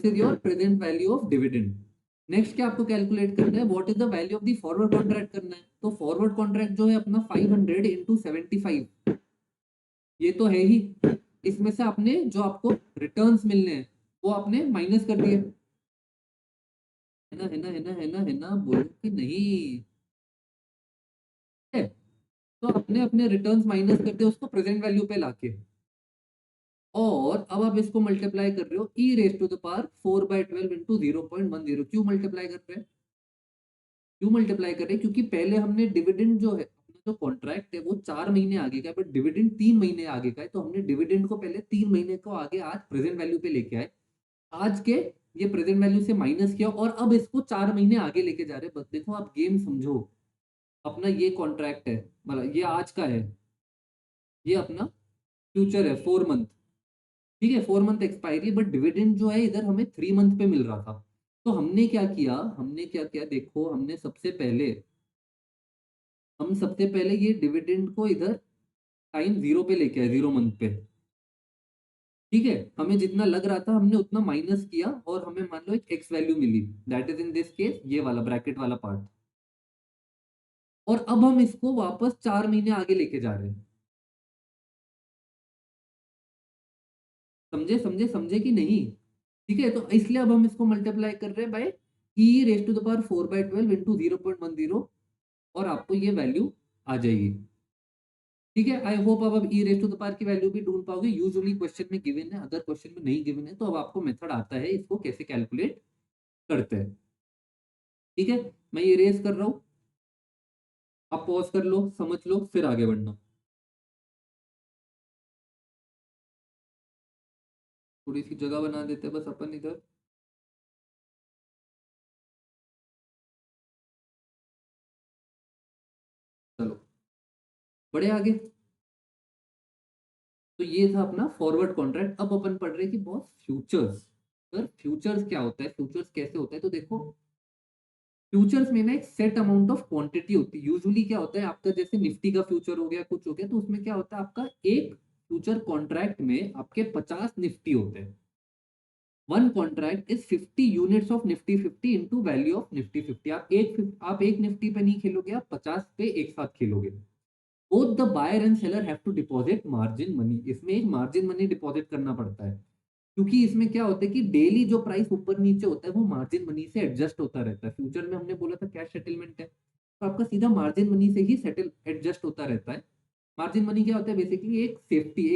is your present value of dividend. Next क्या आपको कैलकुलेट करना है, what is the value of the forward contract करना है। तो फॉरवर्ड कॉन्ट्रैक्ट जो है अपना 500 इंटू 75, ये तो है ही, इसमें से आपने जो आपको रिटर्न्स मिलने हैं वो आपने माइनस कर दिए, है ना, है ना, है ना, है ना, है ना, बोलो कि नहीं, है। तो अपने अपने रिटर्न्स माइनस करते हैं उसको प्रेजेंट वैल्यू पे लाके, और अब आप इसको मल्टीप्लाई कर रहे हो e raise to the power 4/12 into 0.10। क्यों मल्टीप्लाई कर रहे हैं, क्यों मल्टीप्लाई कर रहे हैं, क्योंकि पहले हमने डिविडेंड जो है अपना जो कॉन्ट्रैक्ट है वो 4 महीने आगे का है, बट डिविडेंड 3 महीने आगे का है, तो हमने डिविडेंड को पहले 3 महीने को आगे आज प्रेजेंट वैल्यू पे लेके आए, आज के ये प्रेजेंट वैल्यू से माइनस किया, और अब इसको 4 महीने आगे लेके जा रहे हैं। बस देखो आप गेम समझो, अपना ये कॉन्ट्रैक्ट है, मतलब ये आज का है, ये अपना फ्यूचर है 4 मंथ। ठीक है, 4 मंथ एक्सपायरी, बट डिविडेंड जो है इधर हमें 3 मंथ पे मिल रहा था। तो हमने क्या किया, देखो हम सबसे पहले ये डिविडेंड को इधर टाइम 0 पे लेके आए, 0 मंथ पे। ठीक है, हमें जितना लग रहा था हमने उतना माइनस किया और हमें मान लो एक एक्स वैल्यू मिली, that is in this case ये वाला ब्रैकेट वाला पार्ट। और अब हम इसको वापस 4 महीने आगे लेके जा रहे हैं। समझे समझे समझे कि नहीं? ठीक है, तो इसलिए अब हम इसको मल्टीप्लाई कर रहे हैं by e raise to the power 4/12 into 0.10 और आपको ये वैल्यू आ जाएगी। ठीक है, आई होप अब ई रेज टू द पावर की वैल्यू भी ढूंढ पाओगे। यूजुअली क्वेश्चन में गिवन है, अगर क्वेश्चन में नहीं गिवन है तो अब आपको मेथड आता है इसको कैसे कैलकुलेट करते हैं। ठीक है, मैं ये रेज कर रहा हूँ, आप पॉज कर लो, समझ लो, फिर आगे बढ़ना। थोड़ी सी जगह बना देते हैं बस अपन इधर। चलो बड़े आगे। तो ये था अपना फॉरवर्ड कॉन्ट्रैक्ट। अब अपन पढ़ रहे हैं कि बॉस फ्यूचर्स। सर फ्यूचर्स क्या होता है, फ्यूचर्स कैसे होता है? तो देखो, फ्यूचर्स में ना एक सेट अमाउंट ऑफ क्वांटिटी होती है। यूजुअली क्या होता है आपका, जैसे निफ्टी का फ्यूचर हो गया, कुछ हो गया, तो उसमें क्या होता है आपका एक फ्यूचर कॉन्ट्रैक्ट में आपके 50 निफ्टी होते हैं। One contract is 50 units of Nifty 50 into value of Nifty 50। आप एक निफ्टी पे नहीं खेलोगे, आप 50 पे एक साथ खेलोगे। Both the buyer and seller have to deposit margin money. इसमें एक मार्जिन मनी डिपॉजिट करना पड़ता है, क्योंकि इसमें क्या होता है कि डेली जो प्राइस ऊपर नीचे होता है वो मार्जिन मनी से एडजस्ट होता रहता है। फ्यूचर में हमने बोला था कैश सेटलमेंट है, तो आपका सीधा मार्जिन मनी से ही सेटल एडजस्ट होता रहता है। मार्जिन मनी क्या होता है? बेसिकली एक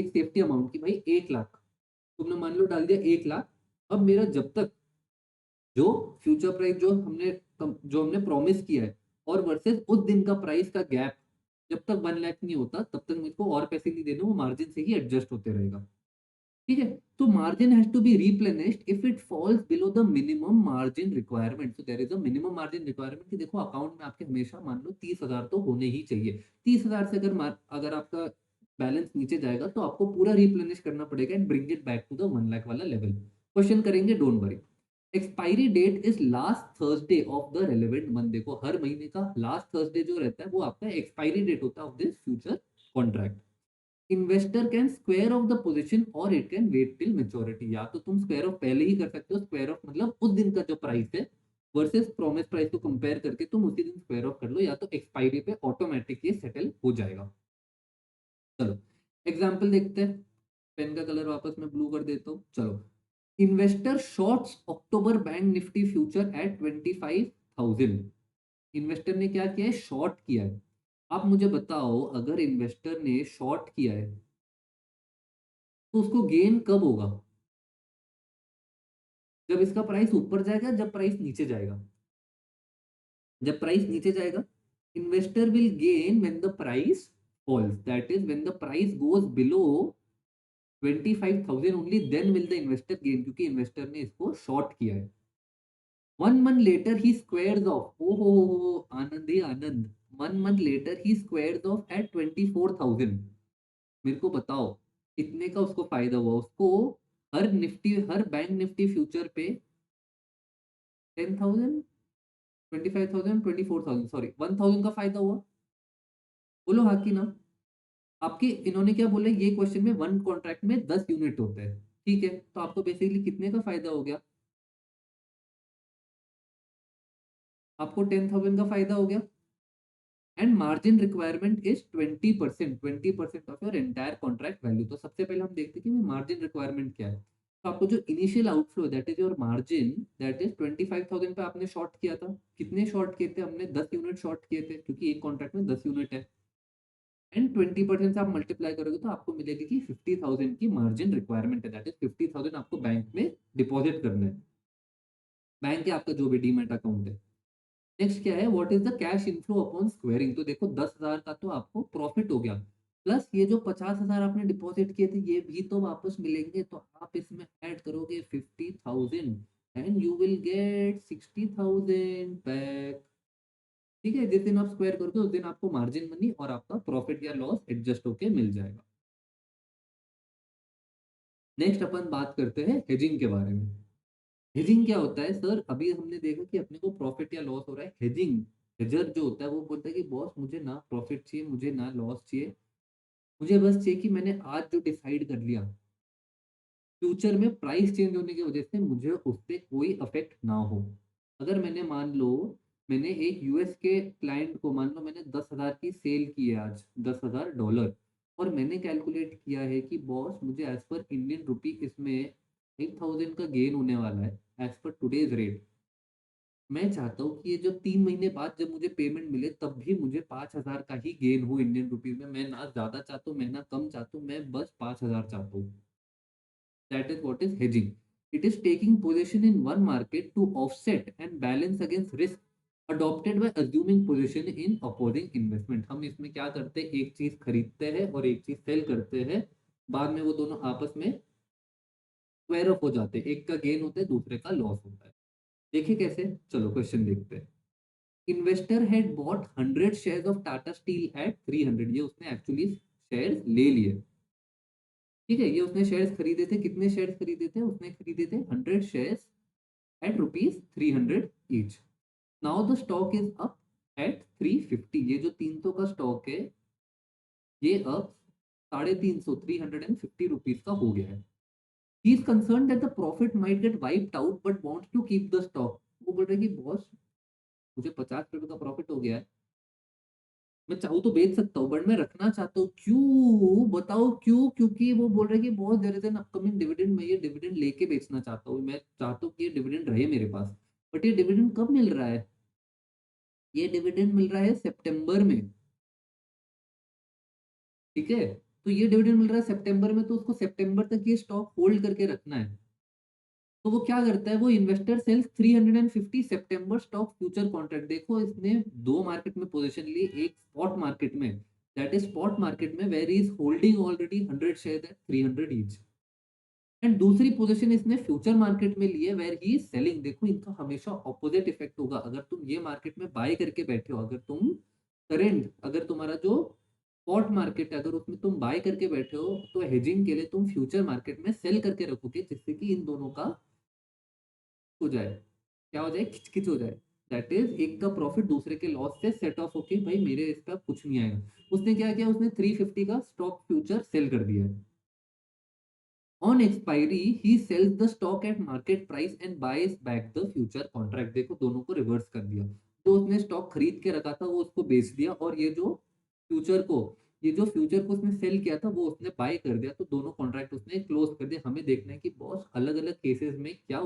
सेफ्टी अमाउंट की, भाई 1 लाख तुमने मान लो डाल दिया, 1 लाख। अब मेरा जब तक जो फ्यूचर प्राइस जो हमने प्रॉमिस किया है और वर्सेस उस दिन का प्राइस का गैप, जब तक 1 लाख नहीं होता तब तक मुझको और पैसे नहीं देने, वो मार्जिन से ही एडजस्ट होते रहेगा। ठीक है, तो margin has to be replenished if it falls below the minimum margin requirement. So there is a minimum margin requirement कि देखो अकाउंट में आपके हमेशा मान लो 30,000 तो होने ही चाहिए। 30,000 से अगर आपका बैलेंस नीचे जाएगा तो आपको पूरा रिप्लेनिश करना पड़ेगा and bring it back to the 1 lakh वाला लेवल। क्वेश्चन करेंगे, don't worry. Expiry date is last Thursday of the relevant month. देखो हर महीने का लास्ट थर्सडे जो रहता है वो आपका एक्सपायरी डेट होता है of this future contract. Investor can square off the position और it can wait till maturity. या तो तुम स्क्वायर ऑफ पहले ही कर सकते हो, स्क्वायर ऑफ मतलब उस दिन का जो प्राइस है वर्सेस प्रॉमिस प्राइस को कंपेयर करके तुम उसी दिन स्क्वायर ऑफ कर लो, या तो एक्सपायरी पे ऑटोमेटिक ये सेटल हो जाएगा। चलो एग्जांपल देखते हैं। पेन का कलर वापस मैं ब्लू कर देता हूँ। चलो, investor shorts October bank Nifty future at 25,000। Investor ने क्या किया है? शॉर्ट किया है। आप मुझे बताओ, अगर इन्वेस्टर ने शॉर्ट किया है तो उसको गेन कब होगा? जब इसका प्राइस ऊपर जाएगा, जब प्राइस नीचे जाएगा? जब प्राइस नीचे जाएगा। Investor will gain when the price falls, that is when the price goes below 25,000 only, then will the investor gain, क्योंकि इन्वेस्टर ने इसको शॉर्ट किया है। 1 मंथ लेटर ही स्क्वायर्स ऑफ, ओ हो, आनंद ही आनंद। 1 मंथ लेटर ही स्क्वायर्स ऑफ एट 24,000। मेरे को बताओ कितने का उसको फायदा हुआ? उसको हर बैंक निफ्टी फ्यूचर पे 10,000, 25,000, 24,000, सॉरी 1,000 का फायदा हुआ। बोलो हाँ कि ना? आपके इन्होंने क्या बोला, ये क्वेश्चन में वन कॉन्ट्रैक्ट में 10 यूनिट होते हैं। ठीक है, तो आपको बेसिकली कितने का फायदा हो गया? आपको 10,000 का फायदा हो गया। And margin requirement is 20%, 20% of your entire contract value. तो सबसे पहले हम देखते हैं कि मार्जिन रिक्वायरमेंट क्या है। तो आपको जो initial outflow that is your margin, that is 25,000 पे आपने शॉर्ट किया था। कितने शॉर्ट किए थे? हमने 10 यूनिट शॉर्ट किए थे, क्योंकि एक कॉन्ट्रैक्ट में 10 यूनिट है। एंड 20% से आप मल्टीप्लाई करोगे तो आपको मिलेगी कि 50,000 की मार्जिन रिक्वायरमेंट है। दैट इज 50,000 आपको बैंक में डिपॉजिट करना है। बैंक है आपका जो भी डीमैट अकाउंट है। नेक्स्ट क्या है? What is the cash inflow upon squaring. तो देखो 10,000 का तो आपको प्रॉफिट हो गया, प्लस ये जो 50,000 आपने डिपॉजिट किए थे ये भी तो वापस मिलेंगे। तो आप इसमें ऐड करोगे 50,000 and you will get 60,000 back. ठीक है, जिस दिन आप स्क्वायर करोगे उस दिन आपको मार्जिन मनी और आपका प्रॉफिट या लॉस एडजस्ट होके मिल जाएगा। नेक्स्ट अपन बात करते हैं हेजिंग के बारे में। हेजिंग क्या होता है सर? अभी हमने देखा कि अपने को प्रॉफिट या लॉस हो रहा है। हेजिंग, हेजर जो होता है वो बोलता है कि बॉस मुझे ना प्रॉफिट चाहिए, मुझे ना लॉस चाहिए, मुझे बस चाहिए कि मैंने आज जो डिसाइड कर लिया फ्यूचर में प्राइस चेंज होने की वजह से मुझे उससे कोई इफेक्ट ना हो। अगर मैंने मान लो मैंने एक यूएस के क्लाइंट को मान लो मैंने 10,000 की सेल की है आज $10,000 और मैंने कैलकुलेट किया है कि बॉस मुझे एज पर इंडियन रुपी इसमें 8,000 का गेन होने वाला है एज पर टुडेज रेट। मैं चाहता हूँ कि ये जब 3 महीने बाद जब मुझे पेमेंट मिले तब भी मुझे 5,000 का ही गेन हो इंडियन रुपीज़ में। मैं ना ज़्यादा चाहता हूँ, मैं ना कम चाहता हूँ, मैं बस 5,000 चाहता हूँ। That is what is hedging. It is taking position in one market to offset and balance against risk adopted by assuming position in opposing investment. हम इसमें क्या करते हैं, एक चीज़ खरीदते हैं और एक चीज़ सेल करते हैं, बाद में वो दोनों आपस में स्क्वायर अप हो जाते हैं। एक का गेन होता है, दूसरे का लॉस होता है। देखिए कैसे? चलो क्वेश्चन देखते हैं। Investor had bought 100 shares of Tata Steel at 300। ये उसने एक्चुअली शेयर्स ले लिए। ठीक है, ये उसने शेयर्स खरीदे थे। कितने शेयर्स खरीदे थे? उसने खरीदे थे 100 shares at rupees 300 each. Now the stock is up at 350। ये जो 300 का स्टॉक है ये अब 350 350 रुपीज का हो गया है। He is concern that the profit might get wiped out but wants to keep the stock. वो बोल रहे हैं कि बॉस मुझे 50 रुपए का प्रॉफिट हो गया है, मैं चाहूँ तो बेच सकता हूँ बट मैं रखना चाहता हूँ। क्यों बताओ क्यों? क्योंकि वो बोल रहे हैं कि बहुत there is an upcoming dividend, मैं ये डिविडेंड लेके बेचना चाहता हूँ। मैं चाहता हूँ कि ये डिविडेंड रहे मेरे पास। बट ये डिविडेंड कब मिल रहा है? ये डिविडेंड मिल रहा है सितंबर में। ठीक है, तो ये डिविडेंड मिल रहा है सितंबर में, तो उसको सितंबर तक ये स्टॉक होल्ड करके रखना है। तो वो क्या करता है, वो investor sells 350 September stock future contract. देखो इसने दो मार्केट में पोजीशन ली, एक स्पॉट मार्केट में, दैट इज स्पॉट मार्केट में where is holding already 100 share at 300 each, एंड दूसरी पोजीशन इसने फ्यूचर मार्केट में ली है वेर ही इज सेलिंग। देखो इनका हमेशा ऑपोजिट इफेक्ट होगा। अगर तुम ये मार्केट में बाय करके बैठे हो, अगर तुम करेंट, अगर तुम्हारा जो स्पॉट मार्केट है अगर उसमें तुम बाय करके बैठे हो, तो हेजिंग के लिए तुम फ्यूचर मार्केट में सेल करके रखोगे, जिससे कि इन दोनों का हो जाए, क्या हो जाए, खिचकिच हो जाए। दैट इज एक का प्रॉफिट दूसरे के लॉस से सेट ऑफ होके भाई मेरे इस पे अब कुछ नहीं आएगा। उसने क्या किया, उसने 350 का स्टॉक फ्यूचर सेल कर दिया है। On expiry he sells the stock at market price and buys back the future contract. देखो दोनों को रिवर्स कर दिया। जो उसने स्टॉक खरीद के रखा था वो उसको बेच दिया, और फ्यूचर को ये जो फ्यूचर को उसने सेल किया था वो उसने बाय कर दिया। तो दोनों कॉन्ट्रैक्ट उसने क्लोज कर दिया। हमें देखना है कि बॉस अलग अलग केसेस में क्या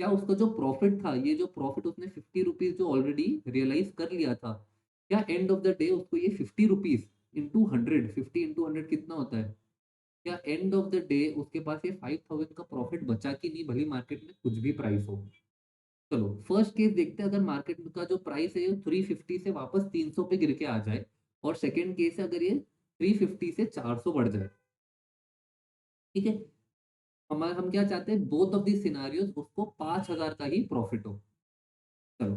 उसका जो प्रॉफिट था, ये जो प्रॉफिट उसने 50 रुपीज जो ऑलरेडी रियलाइज कर लिया था, क्या एंड ऑफ द डे उसको ये 50 रुपीज इंटू 100, 50 इंटू 100 कितना होता है? या एंड ऑफ द डे उसके पास ये 5,000 का प्रॉफिट बचा कि नहीं, भली मार्केट में कुछ भी प्राइस हो। चलो फर्स्ट केस देखते हैं। अगर मार्केट का जो प्राइस है ये 350 से वापस 300 पे गिर के आ जाए, और सेकंड केस है अगर ये 350 से 400 बढ़ जाए। ठीक है, हम क्या चाहते हैं, बोथ ऑफ दी सिनारियोज उसको 5,000 का ही प्रॉफिट हो। चलो,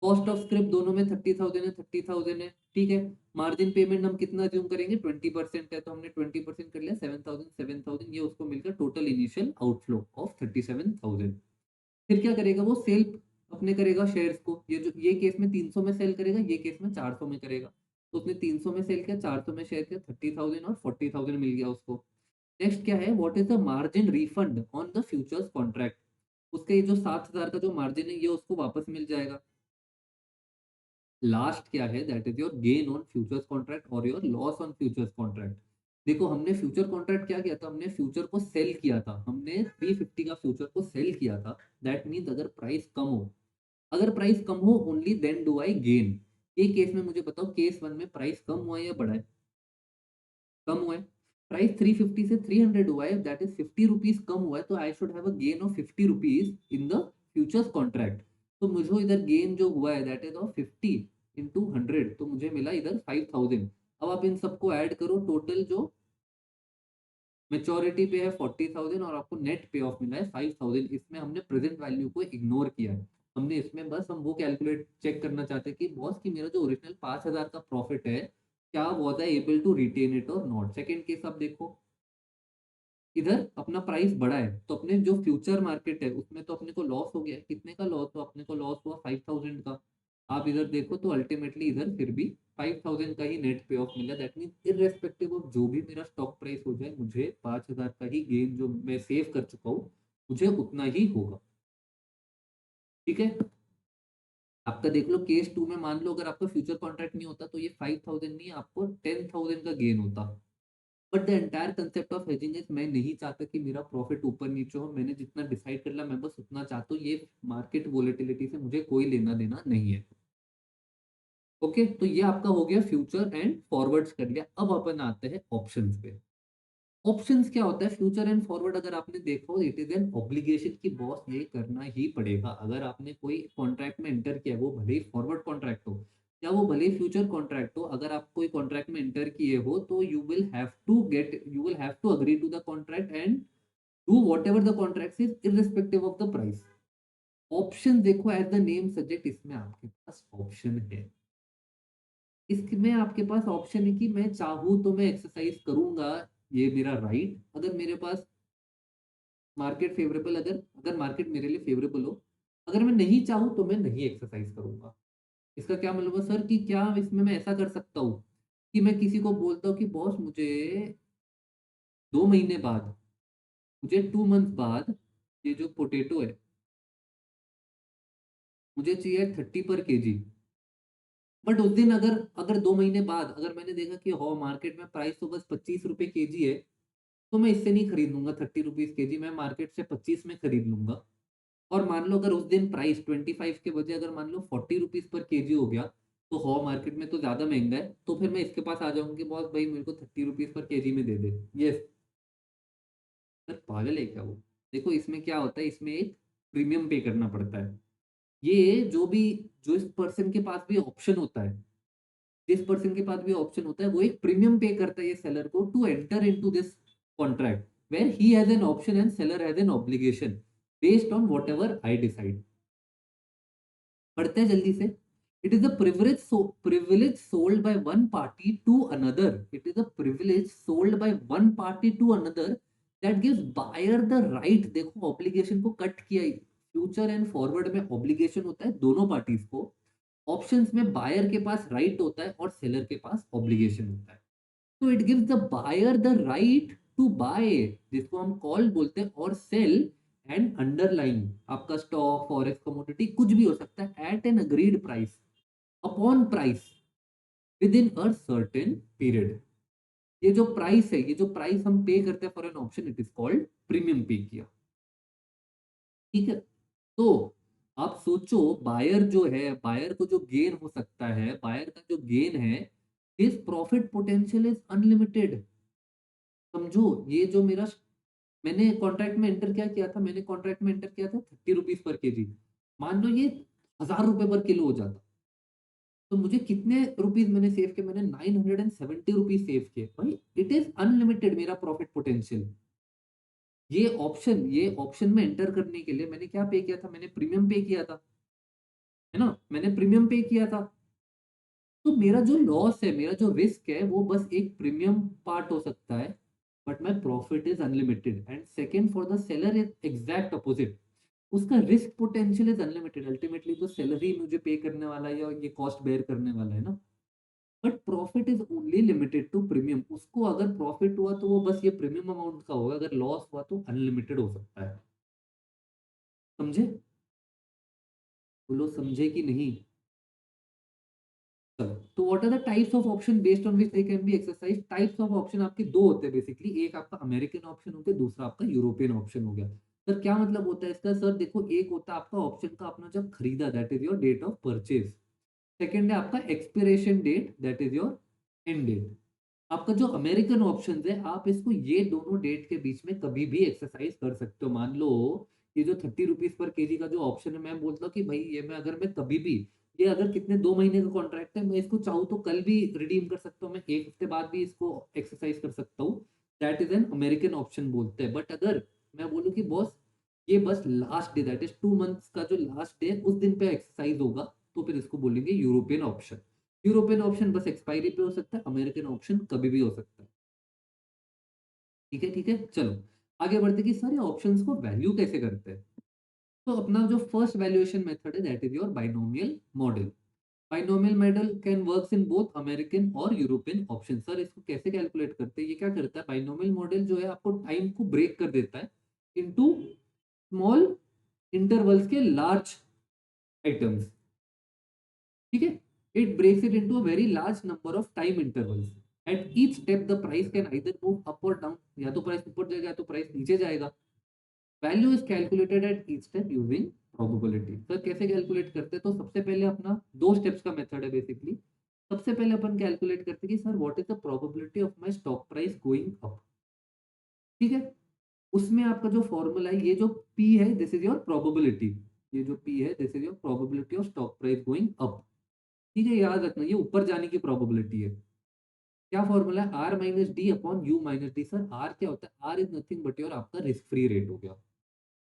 कॉस्ट ऑफ स्क्रिप दोनों में 30,000 है, 30,000 है। ठीक है, मार्जिन पेमेंट हम कितना ज्यूम करेंगे, 20% है, तो हमने 20% कर लिया, 7,000 7,000, ये उसको मिलकर टोटल इनिशियल आउटफ्लो ऑफ 37,000। फिर क्या करेगा वो, सेल अपने करेगा शेयर्स को। ये केस में 300 में सेल करेगा, ये केस में 400 में करेगा। तो उसने 300 में सेल किया, 400 में शेयर किया, 30,000 और 40,000 मिल गया उसको। नेक्स्ट क्या है, what is the margin refund on the futures contract. उसके ये जो 7,000 का जो मार्जिन है ये उसको वापस मिल जाएगा। लास्ट क्या है, that is your gain on futures contract और your loss on futures contract. देखो हमने फ्यूचर कॉन्ट्रैक्ट क्या किया था, हमने फ्यूचर को सेल किया था, हमने 350 का फ्यूचर को सेल किया था। दैट मीन्स अगर प्राइस कम हो, अगर प्राइस कम हो only then do I gain. ये केस में मुझे बताओ, केस वन में प्राइस कम हुआ है या बढ़ा है? कम हुआ है। प्राइस 350 से 300 हुआ है, दैट इज 50 रुपीज कम हुआ है, तो I should have a gain of 50 rupees in the futures contract. तो मुझे इधर गेन जो हुआ है दैट इज ऑफ 50 इंटू 100, तो मुझे मिला इधर 5,000। अब आप इन सबको ऐड करो, टोटल जो मेच्योरिटी पे है 40,000 और आपको नेट पे ऑफ मिला है 5,000। इसमें हमने प्रेजेंट वैल्यू को इग्नोर किया है। हमने इसमें बस हम वो कैलकुलेट चेक करना चाहते हैं कि बॉस की मेरा जो ओरिजिनल 5,000 का प्रॉफिट है, क्या was I able to retain it और नॉट। सेकेंड केस आप देखो, इधर अपना प्राइस बढ़ा है, तो अपने जो फ्यूचर मार्केट है उसमें तो अपने को लॉस हो गया है। कितने का लॉस हुआ? अपने को लॉस हुआ 5,000 का। आप इधर देखो तो अल्टीमेटली इधर फिर भी 5,000 का ही नेट पे ऑफ मिला, दैट मीन इररेस्पेक्टिव ऑफ जो भी मेरा स्टॉक प्राइस हो जाए, मुझे 5,000 का ही गेन जो मैं सेव कर चुका हूँ, मुझे उतना ही होगा। ठीक है? आपका देख लो केस 2 में, मान लो अगर आपका फ्यूचर कॉन्ट्रैक्ट नहीं होता तो ये 5,000 नहीं, आपको 10,000 का गेन होता। But the entire concept of hedging is, मैं नहीं चाहता कि मेरा प्रॉफिट ऊपर नीचे हो, मैंने जितना डिसाइड कर लिया मैं बस उतना चाहता हूँ, ये मार्केट वोलेटिलिटी से मुझे कोई लेना देना नहीं है। ओके, तो ये आपका हो गया फ्यूचर एंड फॉरवर्ड्स कर लिया। अब अपन आते हैं ऑप्शंस पे। ऑप्शंस क्या होता है? फ्यूचर एंड फॉरवर्ड अगर आपने देखा हो, इट इज एन ऑब्लिगेशन की बॉस ये करना ही पड़ेगा। अगर आपने कोई कॉन्ट्रैक्ट में एंटर किया, वो भले ही फॉरवर्ड कॉन्ट्रैक्ट हो या वो भले ही फ्यूचर कॉन्ट्रैक्ट हो, अगर आप कोई कॉन्ट्रैक्ट में एंटर किए हो तो you will have to agree to the contract and do whatever the contract is irrespective of the price. Option देखो, एज द नेम सजेस्ट, इसमें आपके पास ऑप्शन है। इसमें आपके पास ऑप्शन है कि मैं चाहूँ तो मैं एक्सरसाइज करूंगा, ये मेरा राइट। अगर मेरे पास मार्केट फेवरेबल, अगर अगर मार्केट मेरे लिए फेवरेबल हो, अगर मैं नहीं चाहूँ तो मैं नहीं एक्सरसाइज करूंगा। इसका क्या मतलब है सर, कि क्या इसमें मैं ऐसा कर सकता हूँ कि मैं किसी को बोलता हूँ कि बॉस मुझे 2 महीने बाद, मुझे 2 मंथ बाद ये जो पोटेटो है मुझे चाहिए 30 पर केजी। बट उस दिन अगर अगर 2 महीने बाद अगर मैंने देखा कि हो मार्केट में प्राइस तो बस 25 रुपए केजी है, तो मैं इससे नहीं खरीद लूंगा 30 रुपीज केजी, मैं मार्केट से 25 में खरीद लूंगा। और मान लो अगर उस दिन प्राइस 25 के बजाय अगर मान लो 40 रुपीज पर केजी हो गया, तो हो मार्केट में तो ज्यादा महंगा है, तो फिर मैं इसके पास आ जाऊंगा कि बॉस भाई मेरे को 30 रुपीज पर केजी में दे दे। यस सर, पागल है क्या वो? देखो इसमें क्या होता है, इसमें एक प्रीमियम पे करना पड़ता है। ये जो इस पर्सन के पास भी ऑप्शन होता है, जिस पर्सन के पास भी ऑप्शन होता है, वो एक प्रीमियम पे करता है ये सेलर को to enter into this contract, where he has an option and seller has an obligation based on whatever I decide. पढ़ते हैं जल्दी से। It is a privilege sold by one party to another, it is a privilege sold by one party to another that gives buyer the right. देखो ऑब्लिगेशन को कट किया। फ्यूचर एंड फॉरवर्ड में ऑब्लिगेशन होता है दोनों पार्टीज को, ऑप्शंस में बायर के पास राइट होता है और सेलर के पास ऑब्लिगेशन होता है। तो it gives the buyer the right to buy, जिसको हम कॉल बोलते हैं, और सेल एंड अंडरलाइन, आपका स्टॉक फॉरेक्स कमोडिटी कुछ भी हो सकता है, at an agreed price upon price within a certain period. ये जो प्राइस है, ये जो प्राइस हम पे करते हैं for an option, it is called premium पे किया। ठीक है? तो आप सोचो, बायर जो है, बायर को जो गेन हो सकता है, बायर का जो गेन है, his profit potential is unlimited. समझो, ये जो मेरा, मैंने कॉन्ट्रैक्ट में एंटर क्या किया था, मैंने कॉन्ट्रैक्ट में एंटर किया था 30 रुपीज पर केजी। मान लो ये 1,000 रुपए पर किलो हो जाता, तो मुझे कितने रुपीज मैंने सेव किए? मैंने 970 रुपीज सेव किए। भाई इट इज अनलिमिटेड मेरा प्रॉफिट पोटेंशियल। ये ऑप्शन में एंटर करने के लिए मैंने क्या पे किया था? मैंने प्रीमियम पे किया था, है ना? मैंने प्रीमियम पे किया था। तो मेरा जो लॉस है, मेरा जो रिस्क है, वो बस एक प्रीमियम पार्ट हो सकता है, but my profit is unlimited. And second, for the seller is exact opposite, उसका risk potential is unlimited. Ultimately तो सेलर ही मुझे पे करने वाला है या ये कॉस्ट बेयर करने वाला है ना। But profit is only limited to premium. उसको अगर प्रॉफिट हुआ तो वो बस ये प्रीमियम अमाउंट का होगा, अगर लॉस हुआ तो अनलिमिटेड हो सकता है। समझे? बोलो समझे कि नहीं? चलो, तो what are the types of option based on which they can be exercise? Types of option आपके दो होते हैं बेसिकली, एक आपका अमेरिकन ऑप्शन हो गया, दूसरा आपका यूरोपियन ऑप्शन हो गया। सर क्या मतलब होता है इसका? सर देखो, एक होता है आपका ऑप्शन का अपना जब खरीदा, that is your date of purchase. Second है आपका expiration date, that is your end date. आपका जो अमेरिकन ऑप्शन है, आप इसको ये दोनों डेट के बीच में कभी भी एक्सरसाइज कर सकते हो। मान लो ये जो 30 रुपीज पर केजी का जो ऑप्शन है, मैं बोलता हूँ कि भाई ये मैं अगर मैं कभी भी, ये अगर कितने 2 महीने का कॉन्ट्रैक्ट है, मैं इसको चाहूँ तो कल भी रिडीम कर सकता हूँ, मैं एक हफ्ते बाद भी इसको एक्सरसाइज कर सकता हूँ। That is an American option बोलते हैं। बट अगर मैं बोलूँ कि बॉस ये बस last day, that is 2 months का जो लास्ट डे उस दिन पे एक्सरसाइज होगा, तो फिर इसको बोलेंगे यूरोपियन ऑप्शन। यूरोपियन ऑप्शन बस एक्सपायरी पे हो सकता है, अमेरिकन ऑप्शन कभी भी हो सकता है। ठीक है, ठीक है, चलो आगे बढ़ते कि सारे ऑप्शंस को वैल्यू कैसे करते हैं। तो अपना जो फर्स्ट वैल्यूएशन मेथड है, that is your binomial model. Binomial model can works in both American और यूरोपियन ऑप्शन। सर इसको कैसे कैलकुलेट करते हैं? ये क्या करता है, बाइनोमियल मॉडल जो है आपको टाइम को ब्रेक कर देता है इनटू स्मॉल इंटरवल्स के लार्ज आइटम्स। ठीक है, it breaks it into a very large number of time intervals. At each step the price can either move up और डाउन, या तो प्राइस ऊपर जाएगा या तो प्राइस नीचे जाएगा। Value is calculated at each step using probability. Sir कैसे कैलकुलेट करते हैं? तो सबसे पहले अपना दो स्टेप्स का मेथड है बेसिकली। सबसे पहले अपन कैलकुलेट करते हैं कि sir what is the probability of my stock price going up. ठीक है, उसमें आपका जो फॉर्मूला है, ये जो पी है दिस इज योर प्रोबेबिलिटी। ये जो पी है this is your probability of stock price going up. ठीक है, याद रखना ये ऊपर जाने की प्रोबेबिलिटी है। क्या फॉर्मूला है? R minus D upon U minus D. Sir R क्या होता है? R is nothing but your आपका रिस्क फ्री रेट हो गया।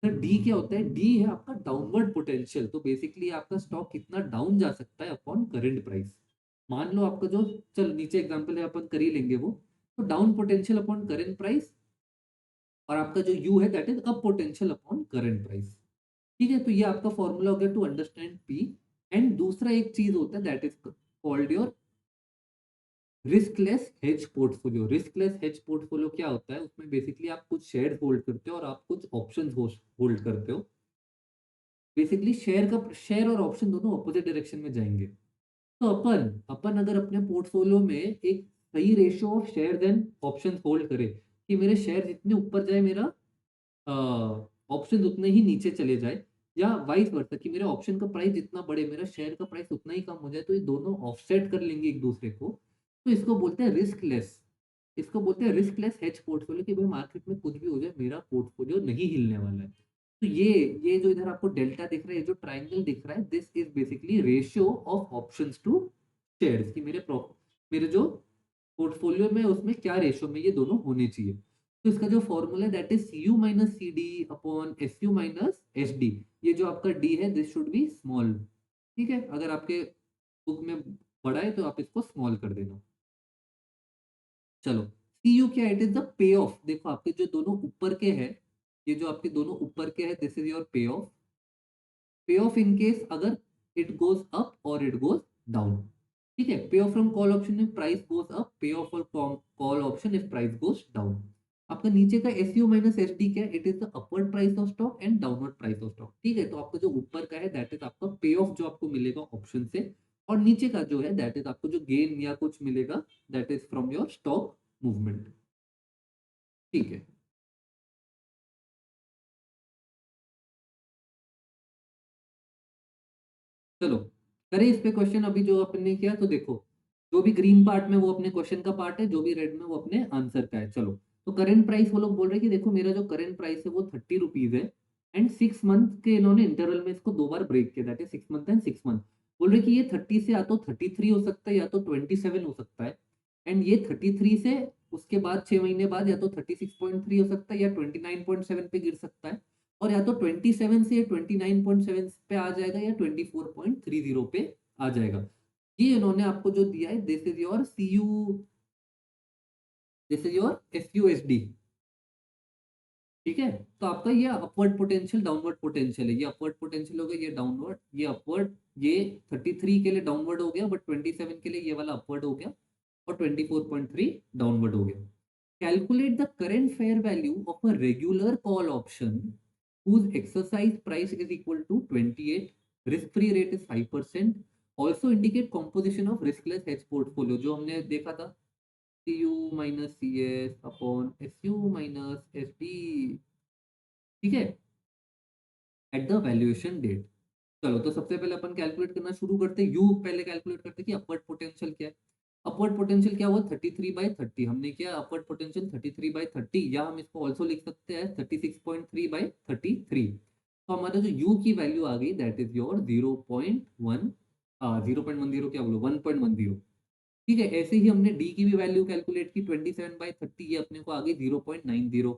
सर डी क्या होता है? डी है आपका डाउनवर्ड पोटेंशियल। तो बेसिकली आपका स्टॉक कितना डाउन जा सकता है अपॉन करंट प्राइस। मान लो आपका जो, चल नीचे एग्जांपल है अपन कर ही लेंगे वो। तो down potential upon current price, और आपका जो यू है that is up potential upon current price. ठीक है, तो ये आपका फॉर्मूला हो गया टू अंडरस्टैंड पी। एंड दूसरा एक चीज होता है that is called your riskless hedge portfolio. Riskless hedge portfolio क्या होता है? उसमें बेसिकली आप कुछ शेयर होल्ड करते हो और आप कुछ ऑप्शंस होल्ड करते हो। बेसिकली शेयर और ऑप्शन दोनों अपोजिट डायरेक्शन में जाएंगे। तो अपन अपन अगर अपने पोर्टफोलियो में एक सही ratio of share and options hold करें कि मेरे शेयर जितने ऊपर जाए मेरा ऑप्शन उतने ही नीचे चले जाए, या वाइस वर्सा कि मेरे ऑप्शन का प्राइस जितना बढ़े मेरा शेयर का प्राइस उतना ही कम हो जाए, तो ये दोनों ऑफसेट कर लेंगे एक दूसरे को। तो इसको बोलते हैं रिस्कलेस। इसको बोलते हैं रिस्कलेस हेज पोर्टफोलियो, कि भाई मार्केट में कुछ भी हो जाए मेरा पोर्टफोलियो नहीं हिलने वाला है। तो ये जो इधर आपको डेल्टा दिख रहा है, ये जो ट्राइंगल दिख रहा है, this is basically ratio of options to shares, कि मेरे जो पोर्टफोलियो में उसमें क्या रेशियो में ये दोनों होने चाहिए। तो इसका जो फॉर्मूला है that is C U minus C D upon S U minus S D. ये जो आपका डी है दिस शुड बी स्मॉल। ठीक है, अगर आपके बुक में बड़ा है तो आप इसको स्मॉल कर देना। चलो, सी यू क्या? It is the pay of. देखो आपके जो दोनों ऊपर के हैं, ये जो आपके दोनों ऊपर के हैं दिस इज योर पे ऑफ। पे ऑफ इन केस अगर इट गोज अप और इट गोज डाउन। ठीक है, पे ऑफ फ्रॉम कॉल ऑप्शन में प्राइस गोज अप, पे of from call option if price goes down. आपका नीचे का S U minus S D क्या है? It is the upward price of stock and downward price of stock. ठीक है, तो आपका जो ऊपर का है दैट इज आपका पे ऑफ जो आपको मिलेगा ऑप्शन से, और नीचे का जो है दैट इज आपको जो गेन या कुछ मिलेगा that is from your stock movement. ठीक है, चलो करें इस पे क्वेश्चन। अभी जो अपन ने किया तो देखो, जो भी ग्रीन पार्ट में वो अपने क्वेश्चन का पार्ट है, जो भी रेड में वो अपने आंसर का है। चलो, तो करंट प्राइस वो लोग बोल रहे हैं कि देखो मेरा जो करंट प्राइस है वो 30 रुपीज है, एंड 6 मंथ के इन्होंने इंटरवल में इसको दो बार ब्रेक किया, that is 6 month and 6 month. बोल रहे कि ये 30 से या तो 33 हो सकता है या तो 27 हो सकता है, एंड ये 33 से उसके बाद 6 महीने बाद या तो 36.3 हो सकता है या 29.7 पे गिर सकता है, और या तो 27 से 29.7 पे आ जाएगा या 24.30 पे आ जाएगा। ये इन्होंने आपको जो दिया है this is your C U, this is your S U S D. ठीक है, तो आपका ये अपवर्ड पोटेंशियल डाउनवर्ड पोटेंशियल है। ये अपवर्ड पोटेंशियल हो गया, ये डाउनवर्ड, ये अपवर्ड। ये 33 के लिए डाउनवर्ड हो गया, बट 27 के लिए ये वाला अपवर्ड हो गया, और 24.3 डाउनवर्ड हो गया। Calculate the current fair value of a regular call option whose exercise price is equal to 28, risk-free rate is 5%. Also indicate composition of riskless hedge portfolio, जो हमने देखा था CU minus CS upon SU minus SD। ठीक है, एट द वैल्यूएशन डेट। चलो, तो सबसे पहले अपन कैलकुलेट करना शुरू करते हैं। यू पहले कैलकुलेट करते हैं कि अपवर्ड पोटेंशियल क्या है। अपवर्ड पोटेंशियल क्या हुआ? 33/30 हमने किया। अपवर्ड पोटेंशियल 33/30, या हम इसको ऑल्सो लिख सकते हैं 36.3/33। तो हमारा जो यू की वैल्यू आ गई दैट इज योर 0.1, 0.10, क्या बोलो 1.10। ठीक है, ऐसे ही हमने डी की भी वैल्यू कैलकुलेट की 27/30, ये अपने को आ गई 0.90।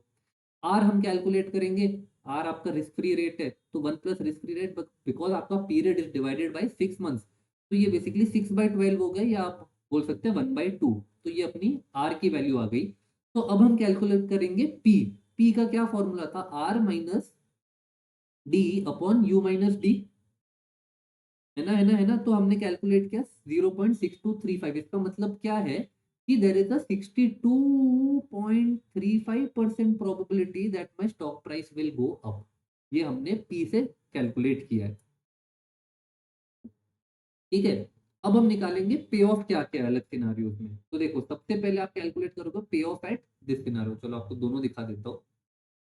आर हम कैलकुलेट करेंगे। आर आपका रिस्क फ्री रेट है, तो 1 plus risk free rate, because आपका period is divided by 6 months, तो ये बेसिकली 6/12 हो गया, या आप बोल सकते हैं 1/2। तो ये अपनी आर की वैल्यू आ गई। तो अब हम कैलकुलेट करेंगे पी। पी का क्या फॉर्मूला था? R minus D upon U minus D. है ना, तो हमने कैलकुलेट किया 0.6235। इसका मतलब क्या है कि there is a 62.35% probability that my stock price will go up. ये हमने पी से कैलकुलेट किया है। ठीक है, अब हम निकालेंगे पे ऑफ क्या क्या है अलग सिनारियोज में। तो देखो, सबसे पहले आप कैलकुलेट करोगे पे ऑफ एट दिस सिनारियो। चलो आपको दोनों दिखा देता हूँ।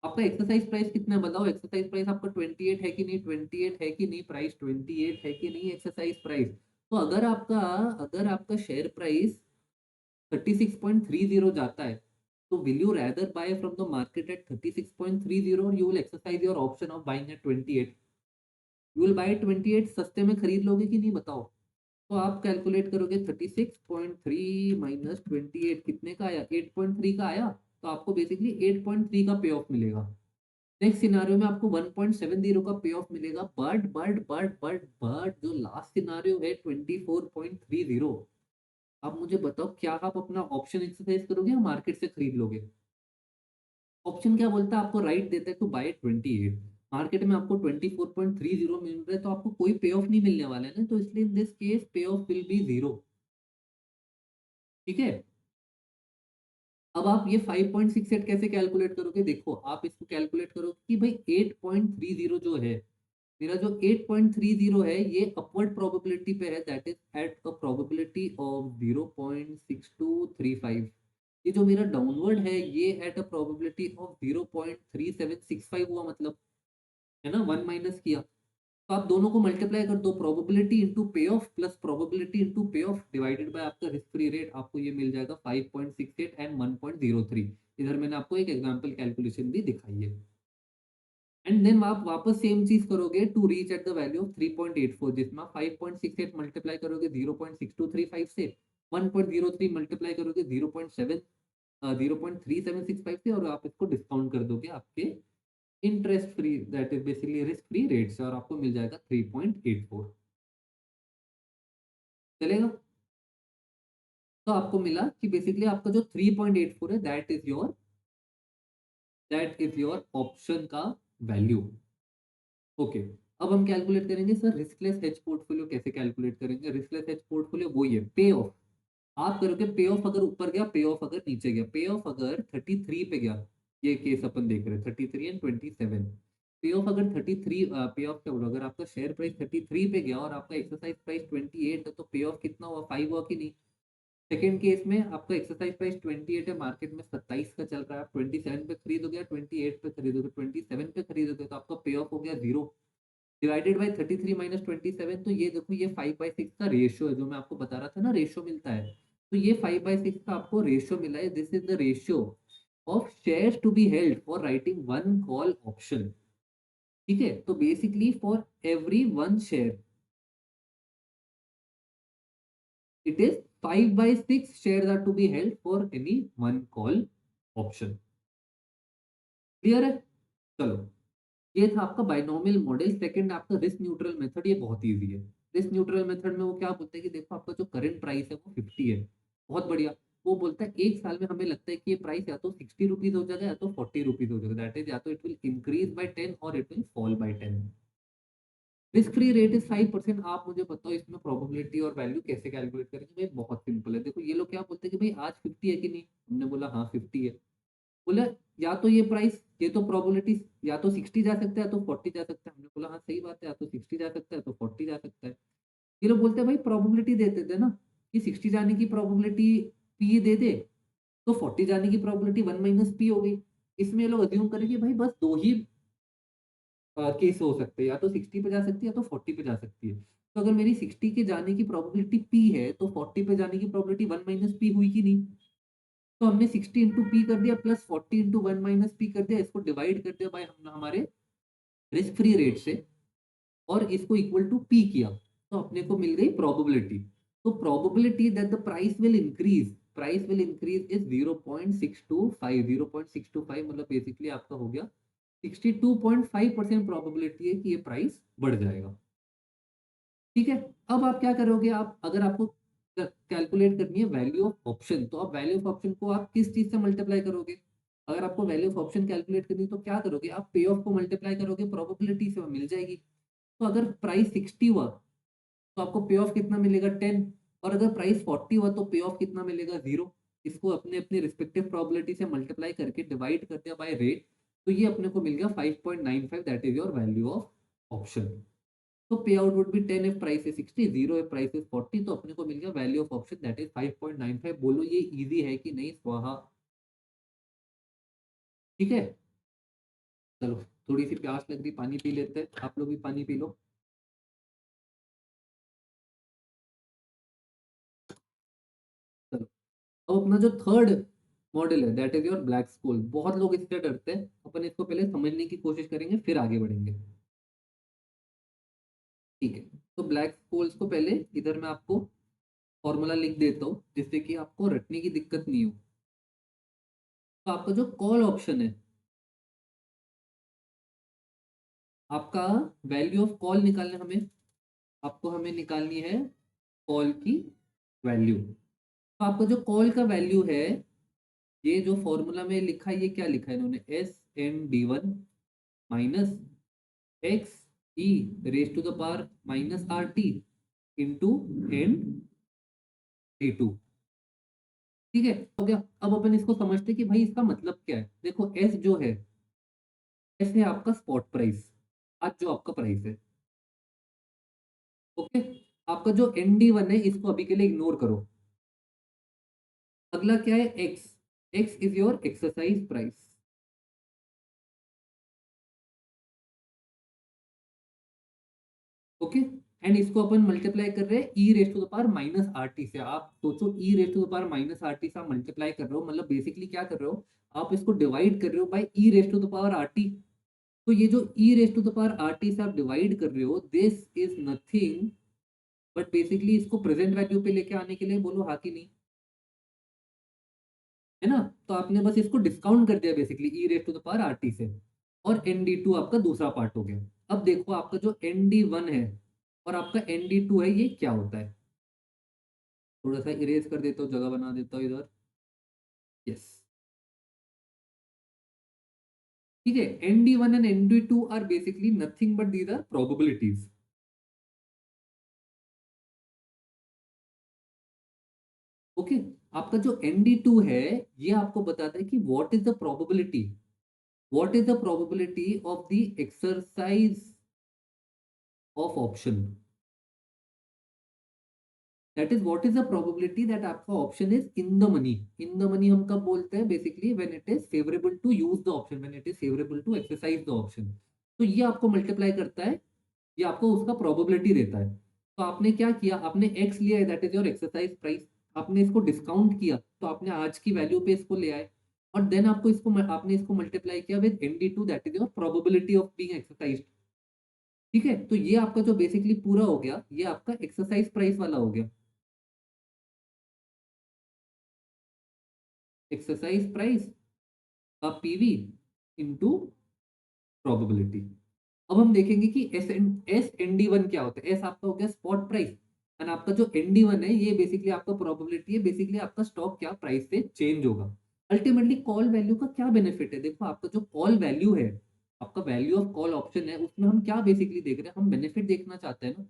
आपका एक्सरसाइज प्राइस कितना है बताओ। एक्सरसाइज प्राइस आपका 28 है कि नहीं, 28 है कि नहीं, प्राइस 28 है कि नहीं एक्सरसाइज प्राइस। तो अगर आपका शेयर प्राइस 36.30 जाता है, तो will you rather buy from the market at 36.30 और you will exercise your option of buying at 28? You will buy 28, सस्ते में खरीद लोगे कि नहीं बताओ। तो आप कैलकुलेट करोगे 36.3 माइनस 28 कितने का आया, 8.3 का आया। तो आपको बेसिकली 8.3 का पे ऑफ मिलेगा। नेक्स्ट सिनारियो में आपको 1.70 का पे ऑफ मिलेगा। बट जो लास्ट सिनारियो है 24.30, आप मुझे बताओ क्या आप अपना ऑप्शन एक्सरसाइज करोगे या मार्केट से खरीद लोगे। ऑप्शन क्या बोलता है, आपको राइट देता है टू बाय 28। मार्केट में आपको 24.30 मिल रहा है, तो आपको कोई पे ऑफ नहीं मिलने वाला है ना, तो इसलिए इन दिस केस पे ऑफ विल बी जीरो। ठीक है, अब आप ये 5.68 कैसे कैलकुलेट करोगे। देखो, आप इसको कैलकुलेट करोगे कि भाई 8.30 जो है, मेरा जो 8.30 है ये अपवर्ड प्रोबेबिलिटी पे है, that is at a probability of 0.6235। ये जो मेरा डाउनवर्ड है ये एट अ प्रोबेबिलिटी ऑफ 0.3765 हुआ, मतलब है ना, वन माइनस किया। तो आप दोनों को मल्टीप्लाई कर दो, प्रोबेबिलिटी इंटू पे ऑफ प्लस प्रोबेबिलिटी इंटू पे ऑफ डिवाइडेड बाय आपका रिस्क फ्री रेट, आपको ये मिल जाएगा 5.68 एंड 1.03। इधर मैंने आपको एक एग्जांपल कैलकुलेशन भी दिखाई है। एंड देन आप वापस सेम चीज करोगे to reach at the value of 3.84, जिसमें आप 5.68 मल्टीप्लाई करोगे 0.6235 से, 1.03 मल्टीप्लाई करोगे 0.3765 से, और आप इसको डिस्काउंट कर दोगे आपके interest free, that is basically risk free rate से, और आपको मिल जाएगा 3.84। चलेगा, तो आपको मिला कि बेसिकली आपका जो 3.84 है दैट इज योर ऑप्शन का वैल्यू। ओके, अब हम कैलकुलेट करेंगे सर रिस्कलेस हेज पोर्टफोलियो कैसे कैलकुलेट करेंगे। रिस्कलेस हेज पोर्टफोलियो वही है, पे ऑफ आप करोगे। पे ऑफ अगर ऊपर गया, पे ऑफ अगर नीचे गया, पे ऑफ अगर 33 पे गया, ये केस अपन देख रहे हैं 33 एंड 27। पे ऑफ अगर 33, पे ऑफ क्या बोलो, अगर आपका शेयर प्राइस 33 पे गया और आपका एक्सरसाइज प्राइस 28 है, तो पे ऑफ कितना हुआ, 5 हुआ कि नहीं। सेकेंड केस में आपका एक्सरसाइज प्राइस 28 है, मार्केट में 27 का चल रहा है, आप 27 पे खरीदोगे या 28 पे खरीदोगे, 27 पे खरीदोगे, तो आपका पे ऑफ हो गया जीरो, डिवाइडेड बाय 33 माइनस 27। तो ये देखो, ये 5/6 का रेशियो है, जो मैं आपको बता रहा था ना रेशियो मिलता है। तो ये 5/6 का आपको रेशियो मिला है, this is the ratio of shares to be held for writing one call option. ठीक है, तो basically for every one share it is 5/6 share are to be held for any one call option. Clear है, चलो, ये था आपका बाइनोमियल मॉडल। सेकंड आपका रिस्क न्यूट्रल मेथड, ये बहुत इजी है। रिस्क न्यूट्रल मेथड में वो क्या बोलते हैं कि देखो, आपका जो करंट प्राइस है वो 50 है, बहुत बढ़िया। वो बोलता है एक साल में हमें लगता है कि ये प्राइस या तो 60 रुपीज हो जाएगा या तो 40 रुपीज हो जाएगा, दैट इज या तो इट विल इंक्रीज बाय 10 और it will fall bye 10। Risk free rate is 5%। आप मुझे बताओ इसमें प्रोबेबिलिटी और वैल्यू कैसे कैलकुलेट करेंगे। भाई बहुत सिंपल है, देखो ये लोग क्या बोलते हैं कि भाई आज 50 है कि नहीं, हमने बोला हाँ 50 है। बोला या तो ये प्राइस, ये तो प्रोबेबिलिटी या तो 60 जा सकता है या तो 40 जा सकता है, हमने बोला हाँ सही बात है, या तो 60 जा सकता है तो 40 जा सकता है। ये लोग बोलते हैं भाई प्रोबेबिलिटी देते थे ना, कि 60 जाने की प्रोबेबिलिटी पी दे दे, तो 40 जाने की प्रोबेबिलिटी 1 माइनस पी हो गई। इसमें ये लोग अज्यूम करेंगे भाई बस दो ही केस हो सकते हैं, या तो 60 पे जा सकती है या तो 40 पे जा सकती है। तो अगर मेरी 60 के जाने की प्रोबेबिलिटी पी है, तो 40 पे जाने की प्रोबेबिलिटी 1 माइनस पी हुई कि नहीं। तो हमने 60 इंटू पी कर दिया प्लस 40 इंटू 1 माइनस पी कर दिया, इसको डिवाइड कर दिया बाय हम हमारे रिस्क फ्री रेट से, और इसको इक्वल टू पी किया, तो अपने को मिल गई प्रोबेबिलिटी। तो probability that the price will increase is 0.625। 0.625 मतलब बेसिकली आपका हो गया 62.5% प्रोबेबिलिटी है कि ये प्राइस बढ़ जाएगा। ठीक है, अब आप क्या करोगे, आप अगर आपको कैलकुलेट करनी है वैल्यू ऑफ ऑप्शन, तो आप वैल्यू ऑफ ऑप्शन को आप किस चीज से मल्टीप्लाई करोगे। अगर आपको वैल्यू ऑफ ऑप्शन कैलकुलेट करनी है तो क्या करोगे, आप पे ऑफ को मल्टीप्लाई करोगे प्रोबेबिलिटी से, वो मिल जाएगी। तो अगर प्राइस 60 हुआ तो आपको पे ऑफ कितना मिलेगा 10, और अगर प्राइस 40 हुआ तो पे ऑफ कितना मिलेगा 0। इसको अपने अपने रिस्पेक्टिव प्रोबेबिलिटी से मल्टीप्लाई करके डिवाइड कर दिया बाय रेट, तो ये अपने को मिल गया 5.95, that is your value of option. तो पे out would be 10 if price is 60, 0 if price is 40, तो अपने को मिल गया value of option that is 5.95। बोलो ये इजी है कि नहीं स्वाहा? ठीक है, चलो थोड़ी सी प्यास लग रही, पानी पी लेते हैं, आप लोग भी पानी पी लो। चलो, अब अपना जो थर्ड मॉडल है that is your black school. बहुत लोग इससे डरते हैं, अपन इसको पहले समझने की कोशिश करेंगे फिर आगे बढ़ेंगे। ठीक है, तो ब्लैक स्कूल्स को पहले इधर मैं आपको फॉर्मूला लिख देता हूँ जिससे कि आपको रटने की दिक्कत नहीं हो। तो आपका जो कॉल ऑप्शन है, आपका वैल्यू ऑफ कॉल निकालना हमें, आपको हमें निकालनी है कॉल की वैल्यू। तो आपका जो कॉल का वैल्यू है, ये जो फॉर्मूला में लिखा है, ये क्या लिखा है इन्होंने, SND1 minus X E raise to the power minus RT into ND2। ठीक है, हो गया। अब अपन इसको समझते हैं कि भाई इसका मतलब क्या है। देखो एस जो है, एस है आपका स्पॉट प्राइस, आज जो आपका प्राइस है। ओके, आपका जो ND1 है इसको अभी के लिए इग्नोर करो। अगला क्या है, X, X is your exercise price. Okay, and इसको अपन मल्टीप्लाई कर रहे हैं e raise to the power minus RT से। आप सोचो e raise to the power minus RT से आप मल्टीप्लाई कर रहे हो, मतलब बेसिकली क्या कर रहे हो, आप इसको डिवाइड कर रहे हो by e raise to the power RT। तो ये जो e raise to the power RT से आप डिवाइड कर रहे हो, this is nothing but basically इसको प्रेजेंट वैल्यू पे लेके आने के लिए बोलो हाँ कि नहीं, है ना। तो आपने बस इसको डिस्काउंट कर दिया basically E raise to the power RT से, और ND2 आपका दूसरा पार्ट हो गया। अब देखो आपका जो ND1 है और आपका ND2 है, ये क्या होता है। थोड़ा सा इरेज कर देता हूँ, जगह बना देता हूँ इधर। यस, ठीक है, ND1 and ND2 are basically nothing but these are probabilities. Okay, आपका जो ND2 है, ये आपको बताता है कि what is the probability, what is the probability of the exercise of option. That is what is the probability that आपका option is in the money. In the money हम कब बोलते हैं, basically when it is favourable to use the option, when it is favourable to exercise the option. तो ये आपको मल्टीप्लाई करता है, ये आपको उसका प्रोबेबिलिटी देता है। तो आपने क्या किया, आपने एक्स लिया है that is your exercise price, आपने इसको डिस्काउंट किया तो आपने आज की वैल्यू पे इसको ले आए, और देन आपको इसको आपने इसको मल्टीप्लाई किया with ND2 that is your probability of being exercise. ठीक है, तो ये आपका जो बेसिकली पूरा हो गया, ये आपका एक्सरसाइज प्राइस वाला हो गया, एक्सरसाइज प्राइस का PV इंटू प्रोबेबिलिटी। अब हम देखेंगे कि SND1 क्या होता है। एस आपका हो गया स्पॉट प्राइस, एंड आपका जो ND1 है ये बेसिकली आपका प्रोबेबिलिटी है, बेसिकली आपका स्टॉक क्या प्राइस से चेंज होगा। अल्टीमेटली कॉल वैल्यू का क्या बेनिफिट है, देखो आपका जो कॉल वैल्यू है, आपका वैल्यू ऑफ कॉल ऑप्शन है, उसमें हम क्या बेसिकली देख रहे हैं, हम बेनिफिट देखना चाहते हैं ना।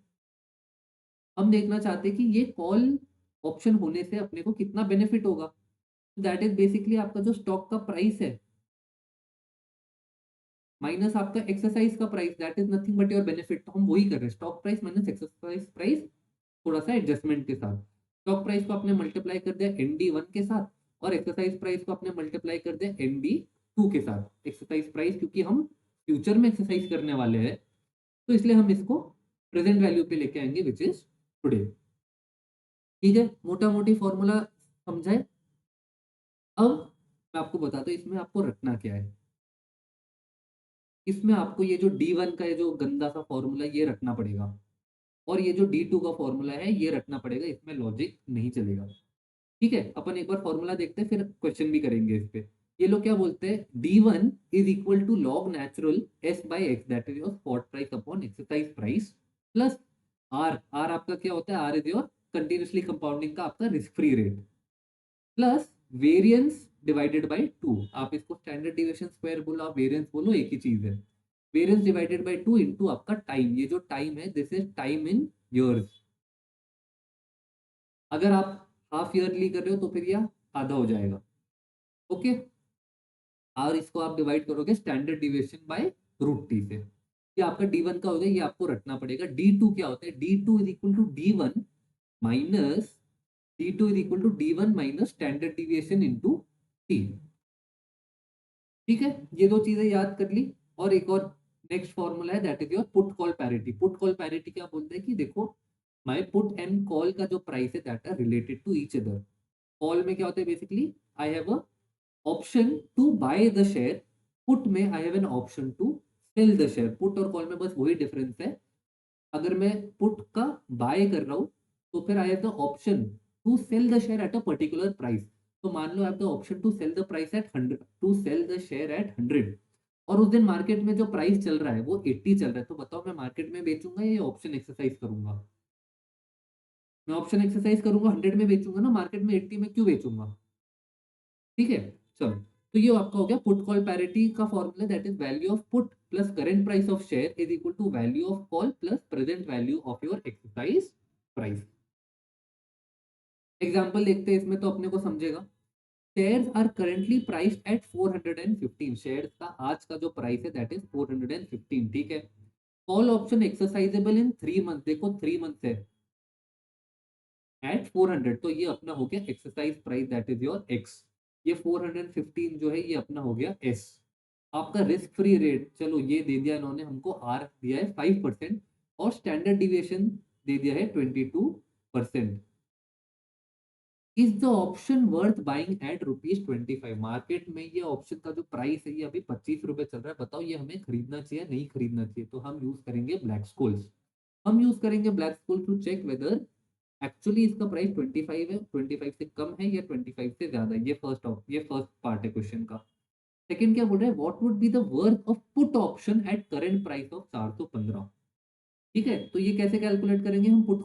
हम देखना चाहते हैं कि ये कॉल ऑप्शन होने से अपने को कितना बेनिफिट होगा। दैट इज बेसिकली आपका जो स्टॉक का प्राइस है माइनस आपका एक्सरसाइज का price, that is nothing but your benefit. तो हम वही कर रहे हैं, stock price minus exercise price, थोड़ा सा एडजस्टमेंट के साथ। स्टॉक प्राइस को आपने मल्टीप्लाई कर दिया ND1 के साथ, और एक्सरसाइज प्राइस को आपने मल्टीप्लाई कर दिया ND2 के साथ। एक्सरसाइज प्राइस क्योंकि हम फ्यूचर में एक्सरसाइज करने वाले हैं, तो इसलिए हम इसको प्रेजेंट वैल्यू पे लेके आएंगे विच इज टुडे। ठीक है, मोटा मोटी फॉर्मूला समझाए। अब मैं आपको बताता हूँ इसमें आपको रखना क्या है। इसमें आपको ये जो D1 का है जो गंदा सा फॉर्मूला, ये रखना पड़ेगा, और ये जो D2 का फॉर्मूला है ये रखना पड़ेगा, इसमें लॉजिक नहीं चलेगा। ठीक है, अपन एक बार फॉर्मूला देखते हैं फिर क्वेश्चन भी करेंगे इस पे। ये लोग क्या बोलते हैं, D1 is equal to log natural S by X that is your spot price upon exercise price plus R. R आपका क्या होता है, R is your continuously compounding का आपका risk free rate, plus variance divided by 2। आप इसको स्टैंडर्ड डिविएशन स्क्वायर बोलो, आप वेरिएंस बोलो, एक ही चीज है। वेरिएंस डिवाइडेड बाय 2 इंटू आपका टाइम, ये जो टाइम है this is time in years. अगर आप हाफ ईयरली कर रहे हो तो फिर यह आधा हो जाएगा। ओके, और इसको आप डिवाइड करोगे standard deviation by root T से। ये आपका D1 का हो गया, ये आपको रटना पड़ेगा। D2 क्या होता है? D2 is equal to D1 minus D2 is equal to D1 minus standard deviation into T। ठीक है, ये दो चीजें याद कर ली। और एक और नेक्स्ट फॉर्मूला है, that is your put call parity. Put call parity क्या बोलते हैं कि देखो, माय पुट एंड कॉल का जो प्राइस है that are related to each other. Call में क्या होता है? Basically I have a option to buy the share, put में I have an option to sell the share. Put और कॉल में बस वही डिफरेंस है। अगर मैं पुट का बाय कर रहा हूँ तो फिर I have the option to sell the share at a particular price. तो मान लो I have the option to sell the price at 100, to sell the share at 100, और उस दिन मार्केट में जो प्राइस चल रहा है वो 80 चल रहा है। तो बताओ मैं मार्केट में बेचूंगा या ऑप्शन एक्सरसाइज करूंगा? मैं ऑप्शन एक्सरसाइज करूंगा, 100 में बेचूंगा ना, मार्केट में 80 में क्यों बेचूंगा? ठीक है, चलो। तो ये आपका हो गया पुट कॉल पैरिटी का formula, that is value of put plus current price of share is equal to value of call plus present value of your exercise price. Example देखते हैं इसमें तो अपने को समझेगा। Shares are currently priced at 415। शेयर्स का आज का जो प्राइस है दैट इज 415। ठीक है, कॉल ऑप्शन एक्सरसाइजेबल इन 3 मंथ, देखो 3 मंथ है एट 400, तो ये अपना हो गया exercise price, that is your x. ये 415 जो है ये अपना हो गया एस। आपका रिस्क फ्री रेट, चलो ये दे दिया इन्होंने हमको, आर दिया है 5%, और स्टैंडर्ड डिविएशन दे दिया है 22%। Is the option worth buying eight ₹25? Market में ये ऑप्शन का जो प्राइस है ये अभी 25 रुपए चल रहा है। बताओ ये हमें खरीदना चाहिए नहीं खरीदना चाहिए? तो हम यूज करेंगे ब्लैक स्कोल्स। हम यूज करेंगे Black Scholes to check whether actually इसका प्राइस 25 है, 25 से कम है या 25 से ज्यादा है। ये फर्स्ट पार्ट है क्वेश्चन का। सेकंड क्या बोल रहा है? What would be the worth of put option at current price of 415? ठीक है, तो ये कैसे कैलकुलेट करेंगे हम? पुट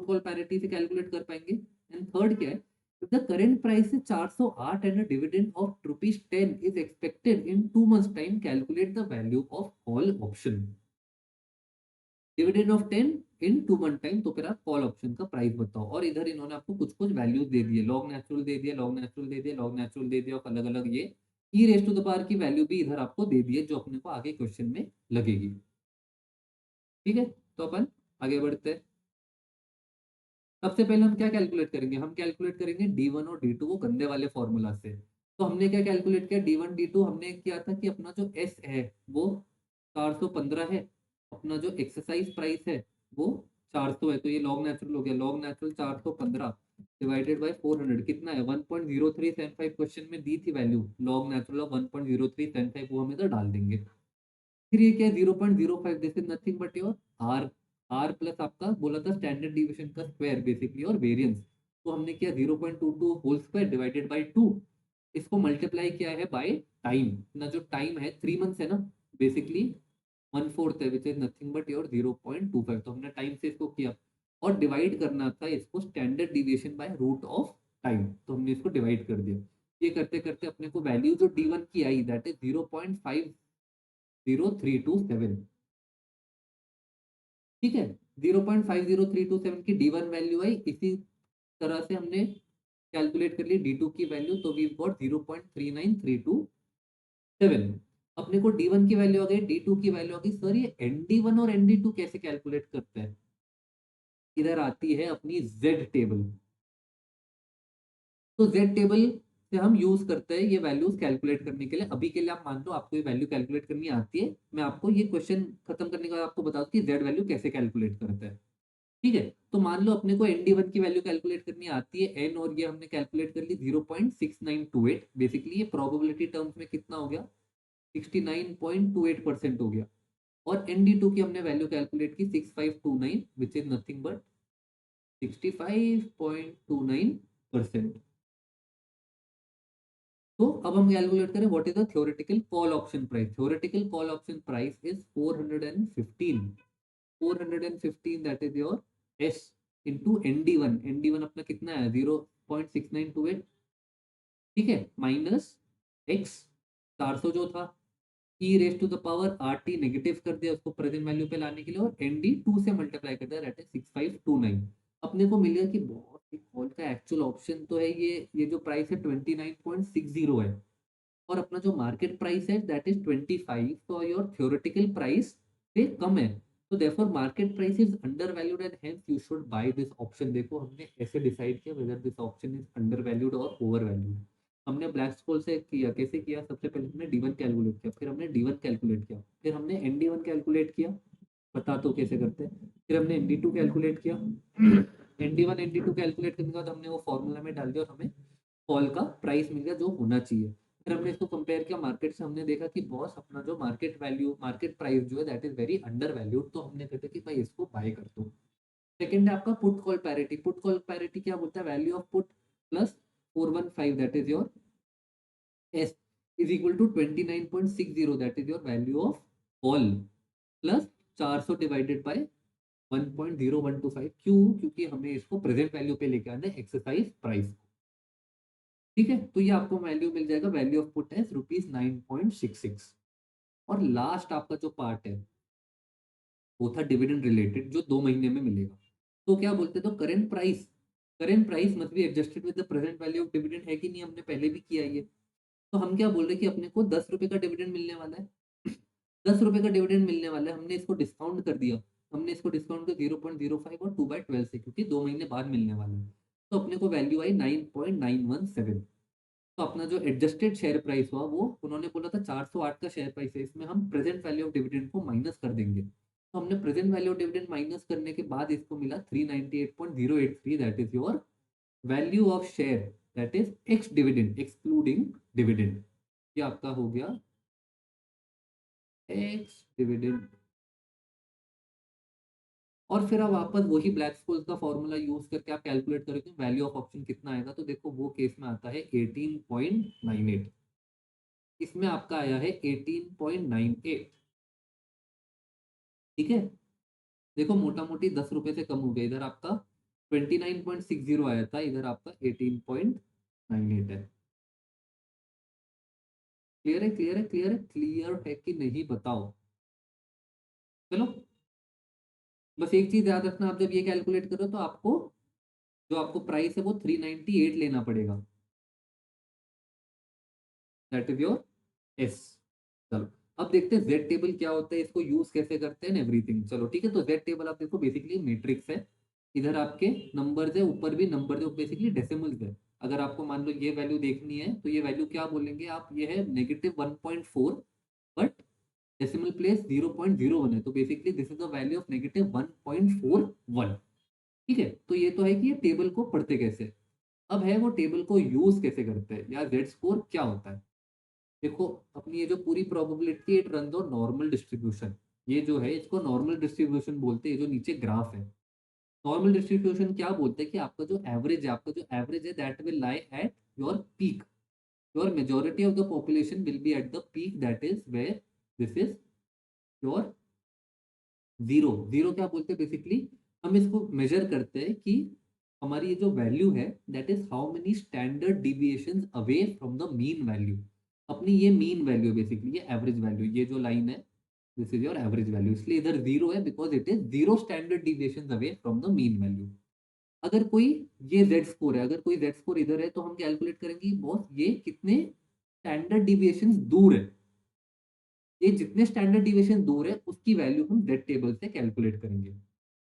कॉल पैरिटी से कैलकुलेट कर पाएंगे। एंड थर्ड क्या है? If the current price is 408 and a dividend of rupees 10 is expected in 2 months time, calculate the value of call option. Dividend of 10 in 2 month time, तो फिर आप कॉल ऑप्शन का प्राइस बताओ। और इधर इन्होंने आपको कुछ कुछ वैल्यूज दे दिए, लॉग नेचुरल दे दिया, लॉग नेचुरल दे दिया, लॉग नेचुरल दे दिया, और अलग अलग ये ई रेस टू द पावर की वैल्यू भी इधर आपको दे दी है जो अपने को आगे क्वेश्चन में लगेगी। ठीक है, तो अपन आगे बढ़ते हैं। सबसे पहले हम क्या कैलकुलेट करेंगे? हम कैलकुलेट करेंगे D1 और D2 को गंदे वाले फॉर्मूला से। तो हमने क्या कैलकुलेट किया? D1 D2 हमने किया था कि अपना जो S है वो 415 है, अपना जो एक्सरसाइज प्राइस है वो 400 है। तो ये लॉग नेचुरल हो गया, लॉग नेचुरल 415 डिवाइडेड बाय 400 कितना है? 1.0375 क्वेश्चन में दी थी वैल्यू, लॉग नेचुरल ऑफ 1.0375, वो हम इधर डाल देंगे। फिर ये क्या है? 0.05, this is nothing but your R. R plus आपका बोला था स्टैंडर्ड डिविएशन का स्क्वायर बेसिकली, और वेरिएंस। तो हमने किया 0.22 होल स्क्वायर डिवाइडेड बाय 2, इसको मल्टीप्लाई किया है बाय टाइम ना, जो टाइम है 3 मंथ्स है ना, बेसिकली 1/4 है, which is nothing but your 0.25। तो हमने टाइम से इसको किया, और डिवाइड करना था इसको standard deviation by root of time, तो हमने इसको डिवाइड कर दिया। ये करते करते अपने को वैल्यू जो D1 की आई दैट इज 0.50327। ठीक है, 0.50327 की D1 वैल्यू आई। इसी तरह से हमने कैलकुलेट कर ली D2 की वैल्यू, तो वी गॉट 0.39327। अपने को D1 की वैल्यू आ गई, D2 की वैल्यू आ गई। सर ये ND1 और ND2 कैसे कैलकुलेट करते हैं? इधर आती है अपनी Z टेबल। तो Z टेबल से हम यूज करते हैं ये वैल्यूज कैलकुलेट करने के लिए। अभी के लिए आप मान लो आपको ये वैल्यू कैलकुलेट करनी आती है, मैं आपको ये क्वेश्चन खत्म करने के बाद आपको बता दूं कि Z वैल्यू कैसे कैलकुलेट करते हैं। ठीक है, तो मान लो अपने को ND1 की वैल्यू कैलकुलेट करनी आती है N, और ये हमने कैलकुलेट कर ली 0.6928। बेसिकली ये प्रोबेबिलिटी टर्म्स में कितना हो गया? 69.28% हो गया। और ND2 की हमने वैल्यू कैलकुलेट की 6529, विच इज नथिंग बट 65.29%। तो अब हम कैलकुलेट करें what is the theoretical call option price. Theoretical call option price is 415। 415 that is your S into ND1। ND1 अपना कितना है? 0.6928। ठीक है, माइनस एक्स 400 जो था, e raise to the power r t negative कर दिया उसको प्रेजेंट वैल्यू पे लाने के लिए, और ND2 से मल्टीप्लाई कर दिया, दैट इज 6529। अपने को मिल गया कि बहुत कॉल का एक्चुअल ऑप्शन तो है ये जो प्राइस है 29.60 है और अपना जो मार्केट प्राइस है दैट इज 25, तो योर थ्योरेटिकल प्राइस से कम है, तो therefore market price is under valued and hence you should by this option. देखो हमने ऐसे डिसाइड किया whether this option is under valued और ओवर वैल्यूड। हमने ब्लैक स्कोल से किया, कैसे किया, सबसे पहले हमने डी1 कैलकुलेट किया, फिर हमने डी1 कैलकुलेट किया, फिर हमने एनडी1 कैलकुलेट किया, बता तो कैसे करते हैं, फिर हमने एनडी2 कैलकुलेट किया, एनडी1 एनडी2 कैलकुलेट करने के बाद हमने वो फॉर्मूला में डाल दिया और हमें कॉल का प्राइस मिल गया जो होना चाहिए। फिर हमने इसको कंपेयर किया मार्केट से, हमने देखा कि बॉस अपना जो मार्केट वैल्यू मार्केट प्राइस जो है that is very under valued, तो हमने कहते कि भाई इसको बाय कर दो। सेकंड है आपका put call parity. Put call parity क्या बोलता है, value of put plus 415 that is your S is equal to 29.60 that is your value of call plus 400 divided by 1.0125। क्यों, क्योंकि हमें इसको प्रेजेंट वैल्यू पे लेके आना है एक्सरसाइज प्राइस। ठीक है, तो ये आपको वैल्यू मिल जाएगा, वैल्यू ऑफ पुट है ₹9.66। और लास्ट आपका जो पार्ट है वो था डिविडेंड रिलेटेड जो 2 महीने में मिलेगा। तो क्या बोलते हैं, तो current price must be adjusted with the present value of dividend, है कि नहीं, हमने पहले भी किया ये। तो हम क्या बोल रहे हैं कि अपने को 10 रुपए का डिविडेंड मिलने वाला है, 10 रुपए का डिविडेंड मिलने वाला है, हमने इसको डिस्काउंट कर दिया, हमने इसको डिस्काउंट कर 0.05 और 2/12 से, क्योंकि 2 महीने बाद मिलने वाला है। तो अपने को वैल्यू आई 9.917। तो अपना जो एडजस्टेड शेयर प्राइस हुआ वो उन्होंने बोला था 408 का शेयर प्राइस है, इसमें हम प्रेजेंट वैल्यू ऑफ डिविडेंड को माइनस कर देंगे। तो हमने present value of dividend minus करने के बाद इसको मिला 398.083 that is your value of share that is x dividend excluding dividend. ये आपका हो गया एक्स डिविडेंड। और फिर आप वापस वही ब्लैक स्कोल्स का फॉर्मूला यूज करके आप कैलकुलेट करोगे वैल्यू ऑफ ऑप्शन कितना आएगा, तो देखो वो केस में आता है 18.98, इसमें आपका आया है 18.98। ठीक है, देखो मोटा मोटी 10 रुपए से कम हो गया, इधर आपका 29.60 आया था, इधर आपका 18.98 है। क्लियर है, क्लियर है, क्लियर है, क्लियर है कि नहीं बताओ। चलो, बस एक चीज याद रखना, आप जब ये कैलकुलेट करो तो आपको जो आपको प्राइस है वो 398 लेना पड़ेगा, दैट इज योर एस। चलो, अब देखते हैं जेड टेबल क्या होता है, इसको यूज कैसे करते हैं एवरीथिंग। चलो ठीक है, तो जेड टेबल आप देखो बेसिकली मैट्रिक्स है, इधर आपके नंबर्स है, ऊपर भी नंबर है, बेसिकली डेसिमल्स है। अगर आपको मान लो ये वैल्यू देखनी है तो ये वैल्यू क्या बोलेंगे आप, ये है -1.4, बट डेसिमल प्लेस 0.01 है, तो basically this is the value of -1.41। ठीक है, तो ये तो है कि ये टेबल को पढ़ते कैसे। अब है वो टेबल को यूज कैसे करते हैं, या जेड स्कोर क्या होता है। देखो, अपनी ये जो पूरी probability it run on normal distribution, ये जो है इसको नॉर्मल डिस्ट्रीब्यूशन बोलते हैं, ये जो नीचे ग्राफ है। नॉर्मल डिस्ट्रीब्यूशन क्या बोलते हैं कि आपका जो एवरेज है, आपका जो एवरेज है that will lie at your peak, your majority of the population will be at the peak that is where this is your zero. Zero क्या बोलते हैं, बेसिकली हम इसको मेजर करते हैं कि हमारी ये जो वैल्यू है that is how many standard deviations away from the mean value. अपनी ये मीन वैल्यू, बेसिकली ये एवरेज वैल्यू, ये जो लाइन है this is your average value, इसलिए इधर जीरो है because it is zero standard deviations away from the mean value. अगर कोई ये जेड स्कोर है, अगर कोई जेड स्कोर इधर है तो हम कैलकुलेट करेंगे बॉस ये कितने स्टैंडर्ड डिविएशंस दूर है, ये जितने स्टैंडर्ड डिविएशन दूर है उसकी वैल्यू हम जेड टेबल से कैलकुलेट करेंगे।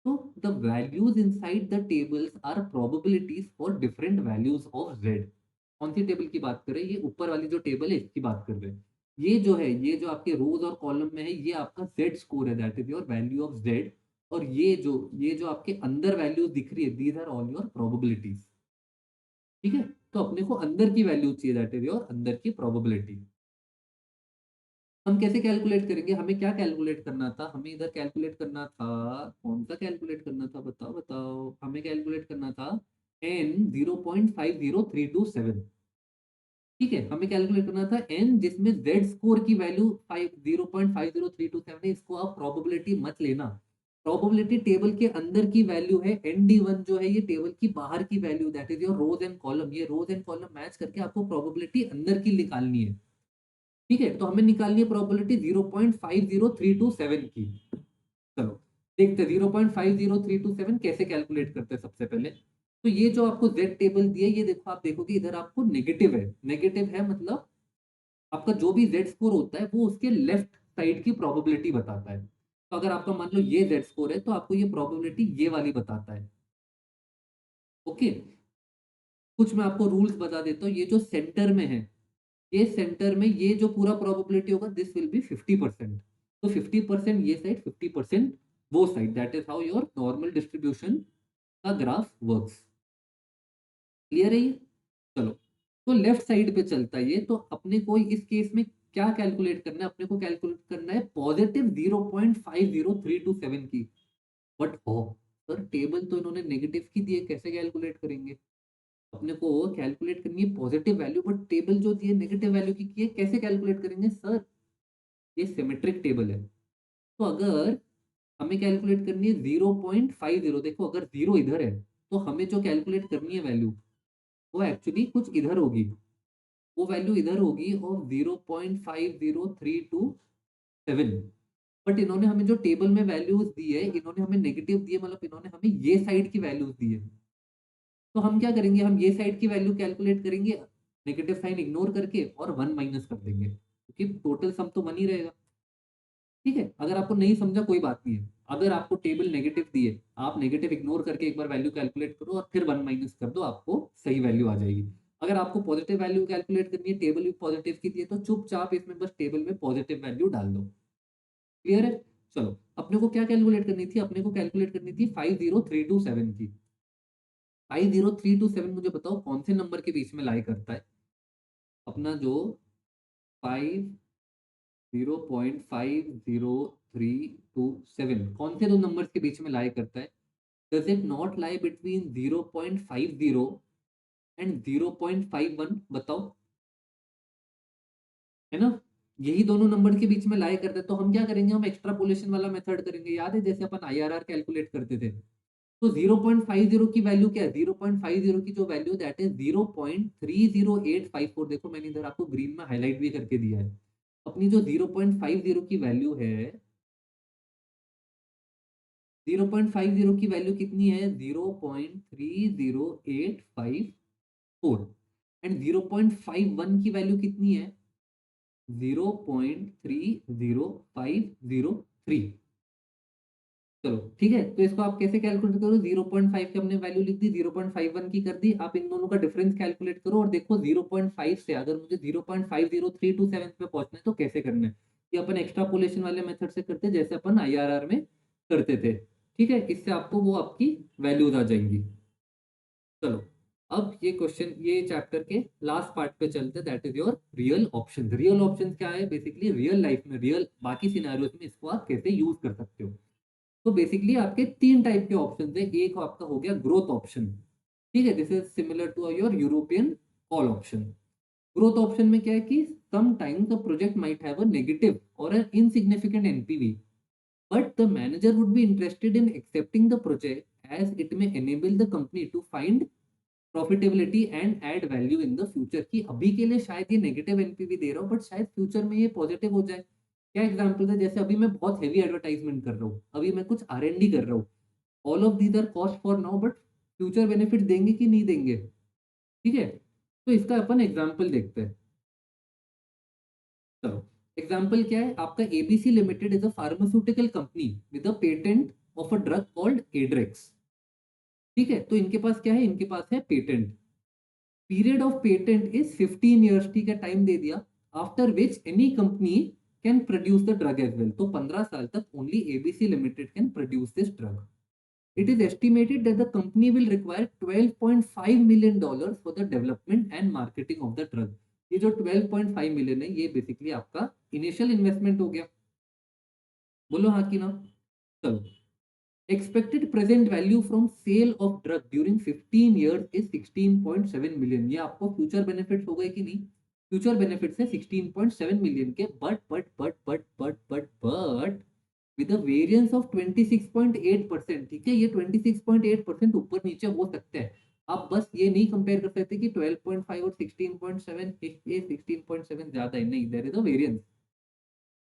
So the values inside the tables are probabilities for different values of z। कौन सी टेबल की बात कर रहे हैं, ये ऊपर वाली जो टेबल है इसकी बात कर रहे हैं। ये जो है, ये जो आपके रोज और कॉलम में है, ये आपका z स्कोर है, that is your value of z। और ये जो आपके अंदर वैल्यूज दिख रही है, these are all your probabilities. ठीक है, तो अपने को अंदर की वैल्यू चाहिए, दैट इज योर अंदर की प्रोबेबिलिटी। हम कैसे कैलकुलेट करेंगे, हमें क्या कैलकुलेट करना था, हमें इधर कैलकुलेट करना था, कौन सा कैलकुलेट करना था, बताओ बताओ, हमें कैलकुलेट करना था n 0.50327। ठीक है, हमें कैलकुलेट करना था n जिसमें z स्कोर की वैल्यू 0.50327 है, इसको आप प्रोबेबिलिटी मत लेना। प्रोबेबिलिटी टेबल के अंदर की वैल्यू है, nd1 जो है ये टेबल की बाहर की value, that is your rows and column. ये रोज एंड कॉलम मैच करके आपको प्रोबेबिलिटी अंदर की निकालनी है। ठीक है, तो हमें निकालनी है प्रोबेबिलिटी 0.50327 की। चलो देखते हैं 0.50327 कैसे कैलकुलेट करते हैं। सबसे पहले तो ये जो आपको Z टेबल दिया है, ये देखो आप देखोगे इधर आपको नेगेटिव है। नेगेटिव है मतलब आपका जो भी Z स्कोर होता है वो उसके लेफ्ट साइड की प्रोबेबिलिटी बताता है। तो अगर आपका मान लो ये Z स्कोर है तो आपको ये प्रोबेबिलिटी ये वाली बताता है। ओके? कुछ मैं आपको रूल्स बता देता हूँ। ये जो सेंटर में है, ये सेंटर में ये जो पूरा प्रोबेबिलिटी होगा दिस विल बी 50%। तो 50% ये साइड, 50% वो side, that is how your normal distribution का ग्राफ वर्क्स। क्लियर है ये? चलो, तो लेफ्ट साइड पे चलता है ये, तो अपने को इस केस में क्या कैलकुलेट करना है? अपने को कैलकुलेट करना है पॉजिटिव 0.50327 की। बट हो सर, टेबल तो इन्होंने नेगेटिव की दी है, कैसे कैलकुलेट करेंगे? अपने को कैलकुलेट करनी है पॉजिटिव वैल्यू, बट टेबल जो दी है नेगेटिव वैल्यू की है, कैसे कैलकुलेट करेंगे सर? ये सिमेट्रिक टेबल है। तो अगर हमें कैलकुलेट करनी है 0.50, देखो अगर 0 इधर है, तो हमें जो कैलकुलेट करनी है वैल्यू, वो एक्चुअली कुछ इधर होगी। वो वैल्यू इधर होगी और 0.50327। बट इन्होंने हमें जो टेबल में वैल्यूज दी है, इन्होंने हमें नेगेटिव दी है, मतलब इन्होंने हमें ये साइड की वैल्यूज दी है। तो हम क्या करेंगे? हम ये साइड की वैल्यू कैलकुलेट करेंगे नेगेटिव साइन इग्नोर करके और 1 माइनस कर देंगे, क्योंकि टोटल सम तो 1 ही रहेगा। ठीक है? अगर आपको नहीं समझा कोई बात नहीं है। अगर आपको टेबल नेगेटिव दी है, आप नेगेटिव इग्नोर करके एक बार वैल्यू कैलकुलेट करो और फिर 1 माइनस कर दो, आपको सही वैल्यू आ जाएगी। अगर आपको पॉजिटिव वैल्यू कैलकुलेट करनी है, टेबल भी पॉजिटिव की दी है, तो चुपचाप इसमें बस टेबल में पॉजिटिव वैल्यू डाल दो। क्लियर है? चलो, अपने को क्या कैलकुलेट करनी थी? अपने को कैलकुलेट करनी थी 50327 की। 50327 मुझे बताओ कौन से नंबर के बीच में लाई करता है? अपना जो 5 0.50327 कौन से दो नंबर्स के बीच में लाई करता है? Does it not lie between 0.50 and 0.51? बताओ, है ना? यही दोनों नंबर के बीच में लाई करता है। तो हम क्या करेंगे? हम एक्स्ट्रापोलेशन वाला मेथड करेंगे। याद है जैसे अपन आईआरआर कैलकुलेट करते थे? तो 0.50 की वैल्यू क्या है? 0.50 की जो वैल्यू दैट इज 0.30854। देखो मैंने इधर आपको ग्रीन में हाईलाइट भी करके दिया है। अपनी जो 0.50 की वैल्यू है, 0.50 की वैल्यू कितनी है? 0.30854। एंड 0.51 की वैल्यू कितनी है? 0.30503। चलो ठीक है, तो इसको आप कैसे कैलकुलेट करो? 0.5 की हमने वैल्यू लिख दी, 0.51 की कर दी। आप इन दोनों का डिफरेंस कैलकुलेट करो और देखो 0.5 से अगर मुझे 0.50327 पे पहुंचना है तो कैसे करना है? ये अपन एक्स्ट्रापोलेशन वाले मेथड से करते हैं, जैसे अपन आईआरआर में करते थे। ठीक है, इससे आपको वो आपकी वैल्यूज आ जाएंगी। चलो, अब ये क्वेश्चन, ये चैप्टर के लास्ट पार्ट पे चलते हैं, that is your real option. Real option क्या है? बेसिकली रियल लाइफ में, रियल बाकी सिनेरियोज में इसको आप कैसे यूज कर सकते हो। तो बेसिकली आपके तीन टाइप के ऑप्शन थे। एक आपका हो गया ग्रोथ ऑप्शन। ठीक है, this is similar to your European call option. Growth option में क्या है कि sometimes the project might have a negative और an insignificant NPV, but the manager would be interested in accepting the project as it may enable the company to find profitability and add value in the future. की अभी के लिए शायद ये नेगेटिव एनपीवी दे रहा हूँ, बट शायद फ्यूचर में ये पॉजिटिव हो जाए। क्या एग्जांपल है? जैसे अभी मैं बहुत हेवी एडवर्टाइजमेंट कर रहा हूँ, अभी मैं कुछ आर&डी कर रहा हूँ। All of these are cost for now, but future benefit देंगे कि नहीं देंगे? ठीक है, तो इसका अपन एग्जाम्पल देखते हैं। चलो, एग्जाम्पल क्या है आपका? ABC limited is a pharmaceutical company with a patent of a drug called Adrex. ठीक है, तो इनके पास क्या है? इनके पास है patent. Period of patent is 15 years. ठीक है, टाइम दे दिया। After which any company can produce the drug as well. तो 15 साल तक only ABC limited can produce this drug. It is estimated that the company will require $12.5 million for the development and marketing of the drug. ये जो 12.5 मिलियन है, ये बेसिकली आपका इनिशियल इन्वेस्टमेंट हो गया। बोलो हाँ कि ना? चलो, expected present value from sale of drug during 15 years is 16.7 million. ये आपको फ्यूचर बेनिफिट्स हो गए कि नहीं? फ्यूचर बेनिफिट्स है 16.7 मिलियन के, but with a variance of 26.8%। ठीक है, ये 26.8% ऊपर नीचे हो सकता है। आप बस ये नहीं कंपेयर कर सकते कि 12.5 और 16.7, ये 16.7 ज्यादा है, नहीं, there is a variance.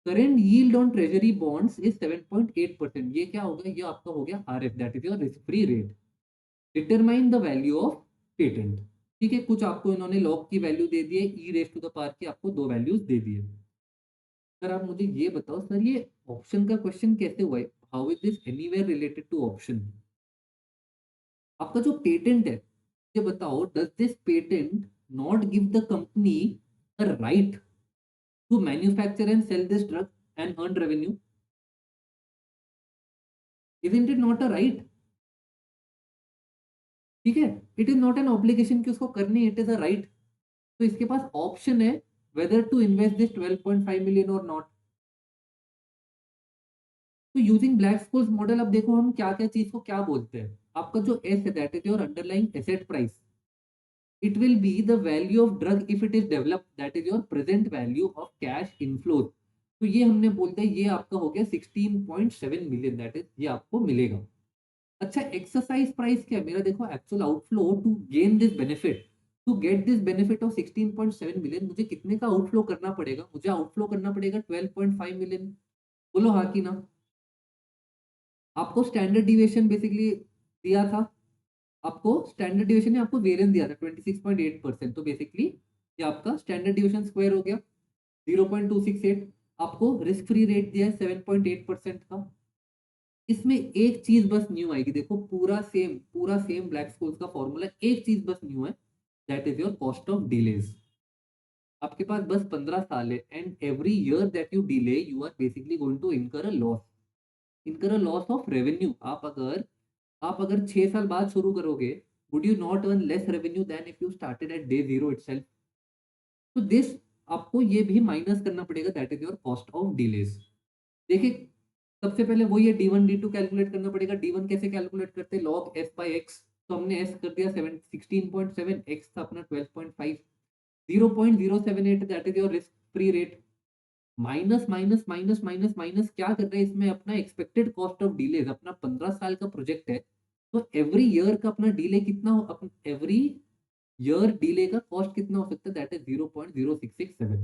Current yield on treasury bonds is 7.8%। ये क्या होगा? ये आपका हो गया RF, that is your risk free rate. Determine the value of patent. ठीक है, कुछ आपको इन्होंने लॉग की वैल्यू दे दी है, ई रेस टू द पावर की आपको दो वैल्यूज दे दी है। सर आप मुझे ये बताओ सर, ये ऑप्शन का क्वेश्चन कैसे हुआ है? How is this anywhere related to option? आपका जो पेटेंट है, ये बताओ, does this patent not give the company a right to manufacture and sell this drug and earn revenue? Isn't it not a right? ठीक है, it is not an obligation कि उसको करनी, इट इज अ राइट। तो इसके पास ऑप्शन है whether to invest this 12.5 million और नॉट। तो यूजिंग ब्लैक स्कोल्स मॉडल, अब देखो हम क्या क्या चीज को क्या बोलते हैं। आपका जो एस है that is your underlying asset price, it will be the value of drug if it is developed, that is your present value of cash inflows। तो ये हमने बोलते हैं, ये आपका हो गया 16.7 मिलियन, दैट इज ये आपको मिलेगा। अच्छा, एक्सरसाइज प्राइस क्या है मेरा? देखो, actual outflow to gain this benefit, to get this benefit of 16.7 million, मुझे कितने का आउटफ्लो करना पड़ेगा? मुझे आउटफ्लो करना पड़ेगा 12.5 मिलियन। बोलो हाँ कि ना? आपको स्टैंडर्ड डिविएशन बेसिकली दिया था, आपको स्टैंडर्ड डिविएशन ने आपको वेरिएंस दिया था 26.8%। तो बेसिकली ये आपका स्टैंडर्ड डिविएशन स्क्वायर हो गया 0.268। आपको रिस्क फ्री रेट दिया है 7.8% का। इसमें एक चीज बस न्यू आएगी, देखो पूरा सेम ब्लैक स्कोल्स का फॉर्मूला, एक चीज बस न्यू है, that is your cost of delays. आपके पास बस 15 साल है, and every year that you delay you are basically going to incur a loss, इनकर अ लॉस ऑफ रेवेन्यू। आप अगर 6 साल बाद शुरू करोगे, would you not earn less revenue than if you started at day 0 itself? तो दिस आपको ये भी माइनस करना पड़ेगा, that is your cost of delays. देखिए, सबसे पहले वही है, D one D two calculate करना पड़ेगा। डी वन कैसे कैलकुलेट करते हैं? Log S by X. तो हमने एस कर दिया 16.7, एक्स था अपना 12.5, 0.078 that is your risk free rate. Minus minus minus minus minus क्या कर रहे हैं इसमें? अपना एक्सपेक्टेड कॉस्ट ऑफ डिलेज, अपना 15 साल का प्रोजेक्ट है, तो एवरी ईयर का अपना डिले कितना हो, एवरी ईयर डिले का कॉस्ट कितना हो सकता है? That is 0.0667।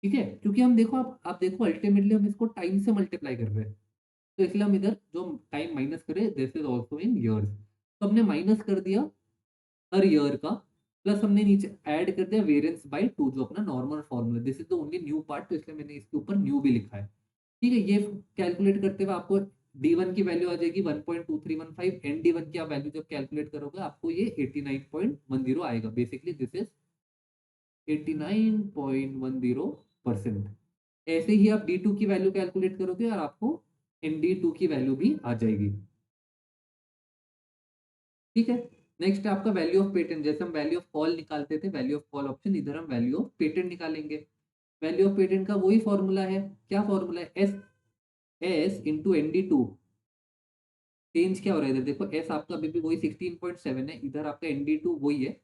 ठीक है, क्योंकि हम देखो, आप देखो, अल्टीमेटली हम इसको टाइम से मल्टीप्लाई कर रहे हैं, तो इसलिए हम इधर जो टाइम माइनस करें, this is also in years. तो हमने माइनस कर दिया हर ईयर का, प्लस हमने नीचे ऐड कर दिया वेरिएंस बाय 2, जो अपना normal formula, this is the only new part, तो इसलिए मैंने इसके ऊपर न्यू भी लिखा है। ठीक है, ये कैलकुलेट करते हुए आपको डी वन की वैल्यू आ जाएगी 1.2315, एन डी वन की आप वैल्यू जब कैलकुलेट करोगे आपको ये 89.10 आएगा। Basically this is 89.10%। ऐसे ही आप डी टू की वैल्यू कैलकुलेट करोगे और आपको एन डी टू की वैल्यू भी आ जाएगी। ठीक है, नेक्स्ट है आपका वैल्यू ऑफ पेटेंट। जैसे हम वैल्यू ऑफ कॉल निकालते थे, वैल्यू ऑफ कॉल ऑप्शन, इधर हम वैल्यू ऑफ पेटेंट निकालेंगे। वैल्यू ऑफ पेटेंट का वही फॉर्मूला है, क्या फॉर्मूला है? S S into N D two. Change क्या हो रहा है इधर? देखो, एस आपका अभी भी वही 16.7 है, इधर आपका एन डी टू वही है,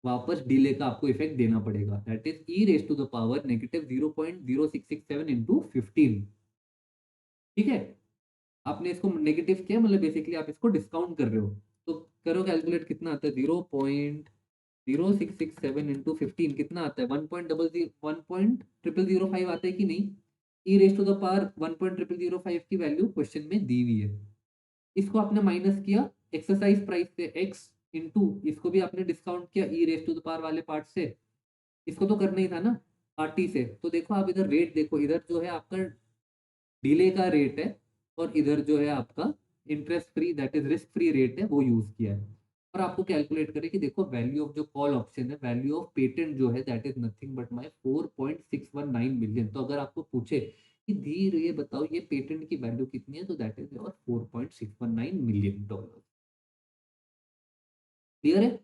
वापस डिले का आपको इफेक्ट देना पड़ेगा, that is E raise to the power negative 0.0667 into 15। ठीक है, आपने इसको नेगेटिव किया, मतलब बेसिकली आप इसको डिस्काउंट कर रहे हो, तो करो कैलकुलेट, कितना आता है? 0.0667 इंटू 15 कितना आता है? 1.0005 आता है कि नहीं? ई रेस टू द पावर 1.0005 की वैल्यू क्वेश्चन में दी हुई है। इसको आपने माइनस किया एक्सरसाइज प्राइस से एक्स, इंटू इसको भी आपने डिस्काउंट किया ई रेस टू द पावर वाले पार्ट से, इसको तो करना ही था ना आरटी से। तो देखो आप इधर रेट देखो, इधर जो है आपका डिले का रेट है, और इधर जो है आपका interest free that is risk free rate है, वो यूज किया है। और आपको कैलकुलेट करें कि देखो, वैल्यू ऑफ जो कॉल ऑप्शन है, वैल्यू ऑफ पेटेंट जो है, that is nothing but my 4.619 million. तो अगर आपको पूछे कि धीर ये बताओ ये पेटेंट की वैल्यू कितनी है, तो that is your 4.619 million dollar. Clear है?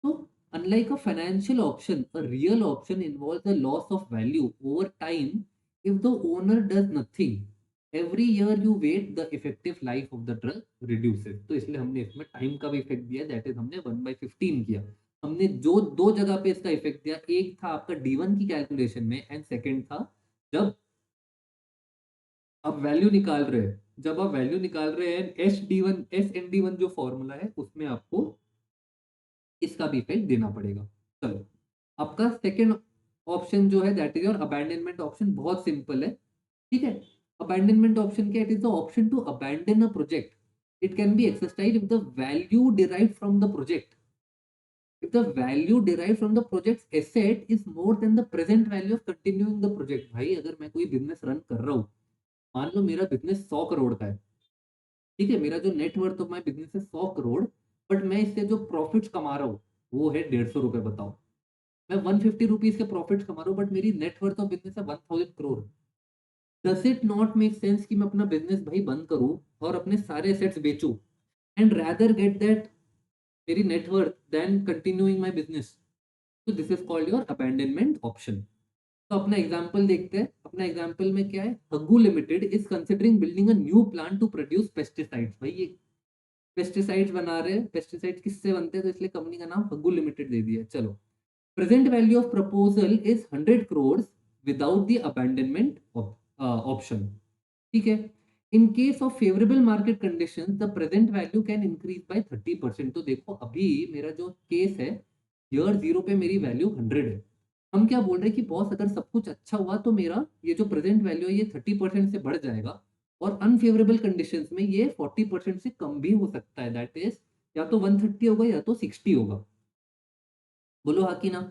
So, unlike a financial option, a real option involves the loss of value over time if the owner does nothing. Every year you wait, the effective life of the drug reduces. तो इसलिए हमने इसमें टाइम का भी इफेक्ट दिया, दैट इज हमने 1/15 किया। हमने जो दो जगह पे इसका इफेक्ट दिया, एक था आपका डी वन की कैलकुलेशन में, एंड सेकेंड था जब आप वैल्यू निकाल रहे हैं, जब आप वैल्यू निकाल रहे हैं S D one, S N D one जो फॉर्मूला है, उसमें आपको इसका भी इफेक्ट देना पड़ेगा। चलो, आपका सेकेंड ऑप्शन जो है, that is your abandonment option, बहुत सिंपल है। ठीक है, अबैंडनमेंट ऑप्शन क्या? It is the option to abandon a project It can be exercised if the value derived from the project, if the value derived from the project's asset is more than the present value of continuing the project. भाई अगर मैं कोई बिजनेस रन कर रहा हूँ, मान लो मेरा बिजनेस 100 करोड़ का है, ठीक है, मेरा जो नेटवर्थ ऑफ माय बिजनेस है 100 करोड़, बट मैं इससे जो प्रॉफिट्स कमा रहा हूँ वो है 150 रुपए। बताओ, मैं 150 रुपीज के प्रॉफिट्स कमा रहा हूँ, बट मेरी नेटवर्थ ऑफ बिजनेस है 1000 crore. Does it not make sense कि मैं अपना बिजनेस भाई बंद करूँ और अपने सारे एसेट्स बेचूं, एंड रैदर गेट दैट मेरी net worth than continuing my business? तो this is called your abandonment option. तो अपना एग्जांपल देखते हैं। अपना एग्जांपल में क्या है, Huggu limited is considering building a new plant to produce pesticides. भाई ये पेस्टिसाइड्स बना रहे हैं, पेस्टिसाइड्स किससे बनते हैं, तो इसलिए कंपनी का नाम हग्गू लिमिटेड दे दिया। चलो, present value of proposal is 100 crore without the abandonment option, ठीक है। In case of favourable market condition the present value can increase by 30%। तो देखो अभी मेरा जो केस है, ईयर 0 पे मेरी वैल्यू 100 है। हम क्या बोल रहे हैं कि बॉस अगर सब कुछ अच्छा हुआ तो मेरा ये जो प्रेजेंट वैल्यू है ये 30% से बढ़ जाएगा, और अनफेवरेबल कंडीशंस में ये 40% से कम भी हो सकता है। दैट इज या तो 130 होगा या तो 60 होगा। बोलो हाँ कि ना?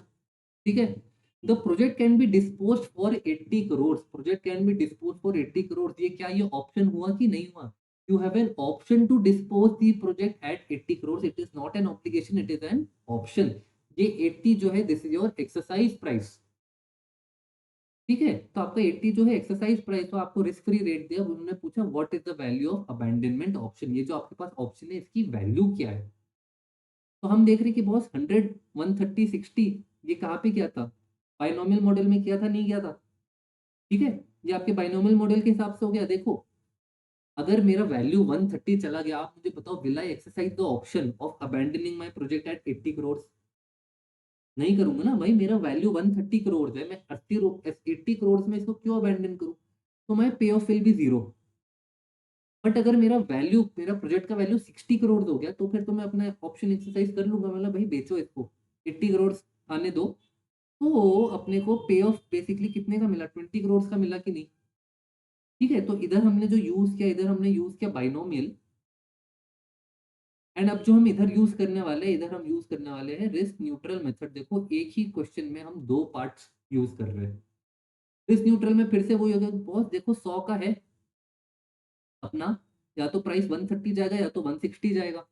ठीक है। The project can be dispose for 80 crore. Project can be dispose for 80 crore. ये क्या, ये ऑप्शन हुआ कि नहीं हुआ? You have an option to dispose the project at 80 crore. It is not an obligation, it is an option. ये 80 जो है this is your exercise price, ठीक है। तो आपका 80 जो है एक्सरसाइज प्राइस, तो आपको रिस्क फ्री रेट दिया। अब उन्होंने पूछा what is the value of abandonment option, ये जो आपके पास ऑप्शन है इसकी वैल्यू क्या है? तो हम देख रहे हैं कि बॉस 100, 130, 60, ये कहाँ पे किया था? बाइनोमियल मॉडल में किया था, नहीं किया था? ठीक है, ये आपके बाइनोमियल मॉडल के हिसाब से हो गया। देखो, अगर मेरा वैल्यू 130 चला गया, आप मुझे बताओ will I exercise the option of abandoning my project at 80 crore? नहीं करूंगा ना भाई। मेरा वैल्यू 130 करोड़ है, मैं 80 करोड़ में इसको क्यों अबैंडन करूं? तो माय पे of will be zero. But अगर मेरा वैल्यू, मेरा प्रोजेक्ट का वैल्यू 60 करोड़ हो गया, तो फिर तो मैं अपना ऑप्शन एक्सरसाइज कर लूंगा। मतलब भाई बेचो इसको, 80 करोड़ आने दो। तो अपने को पे ऑफ बेसिकली कितने का मिला? 20 करोड़ का मिला कि नहीं? ठीक है, तो इधर हमने जो यूज किया, इधर हमने यूज किया बाइनोमियल। एंड अब जो हम इधर यूज करने वाले हैं, इधर हम यूज करने वाले हैं रिस्क न्यूट्रल मेथड। देखो एक ही क्वेश्चन में हम दो पार्ट्स यूज कर रहे हैं। रिस्क न्यूट्रल में फिर से वही हो गया, बॉस देखो 100 का है अपना, या तो प्राइस 130 जाएगा या तो 160 जाएगा।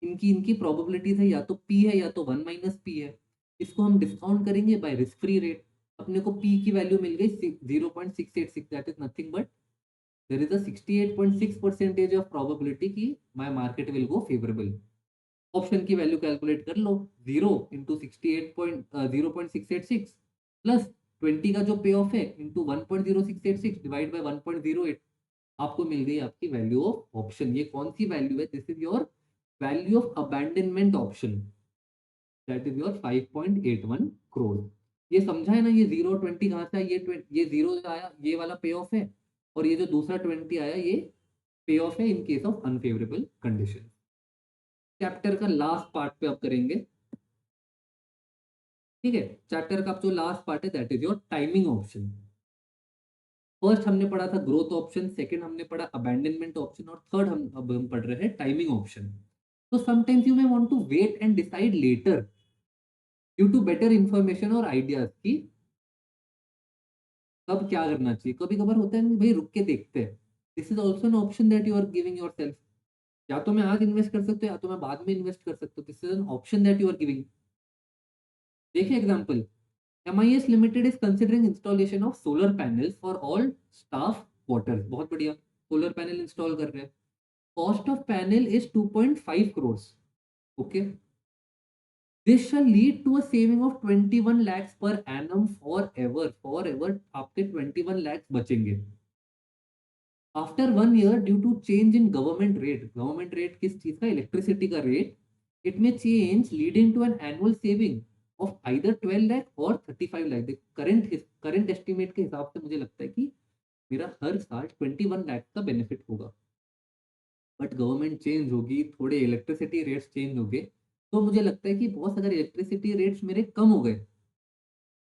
इनकी इनकी प्रोबेबिलिटीज है, या तो पी है या तो 1 माइनस पी है। इसको हम डिस्काउंट करेंगे बाय रिस्क फ्री रेट। अपने को पी की वैल्यू मिल गई 0.686, that is nothing but there is a 68.6% of probability कि my market will go favorable। Option की वैल्यू कैलकुलेट कर लो, 0 इंटू 0.686 प्लस 20 का जो पे ऑफ है इंटू 1.0686 डिवाइड बाय 1.08, आपको मिल गई आपकी वैल्यू ऑफ ऑप्शन। ये कौन सी वैल्यू है? This is your value of abandonment option, that is your 5.81 crore. ये समझा है ना? ये 0 20 कहाँ से आया? ये 0 आया, ये वाला पे ऑफ है, और ये जो दूसरा 20 आया ये पे ऑफ है in case of unfavourable condition. Chapter का लास्ट पार्ट पे अब करेंगे, ठीक है। चैप्टर का अब जो लास्ट पार्ट है that is your timing option. First हमने पढ़ा था ग्रोथ ऑप्शन, सेकंड हमने पढ़ा अबैंडनमेंट ऑप्शन, और थर्ड हम पढ़ रहे हैं टाइमिंग ऑप्शन। तो sometimes you may want to wait and decide later due to better information और आइडियाज की कब क्या करना चाहिए। कभी कभार होता है ना भाई, रुक के देखते हैं। This is also an option that you are giving yourself. या तो मैं आज इन्वेस्ट कर सकता हूँ या तो मैं बाद में इन्वेस्ट कर सकता हूँ। This is an option that you are giving. देखिए example, MIS limited is considering installation of solar panels for all staff quarters. बहुत बढ़िया, सोलर पैनल इंस्टॉल कर रहे हैं। Cost of panel is 2.5 crore. Okay, this shall lead to a saving of 21 lakhs per annum forever। Forever आपके 21 lakhs बचेंगे। After 1 year due to change in government rate. Government rate किस चीज का? इलेक्ट्रिसिटी का रेट। इट में change leading to an annual saving of either 12 lakh और 35 लाख। करंट एस्टिमेट के हिसाब से मुझे लगता है कि मेरा हर साल 21 लाख का बेनिफिट होगा। बट गवर्नमेंट चेंज होगी, थोड़े इलेक्ट्रिसिटी रेट्स चेंज हो गए, तो मुझे लगता है कि बहुत अगर इलेक्ट्रिसिटी रेट्स मेरे कम हो गए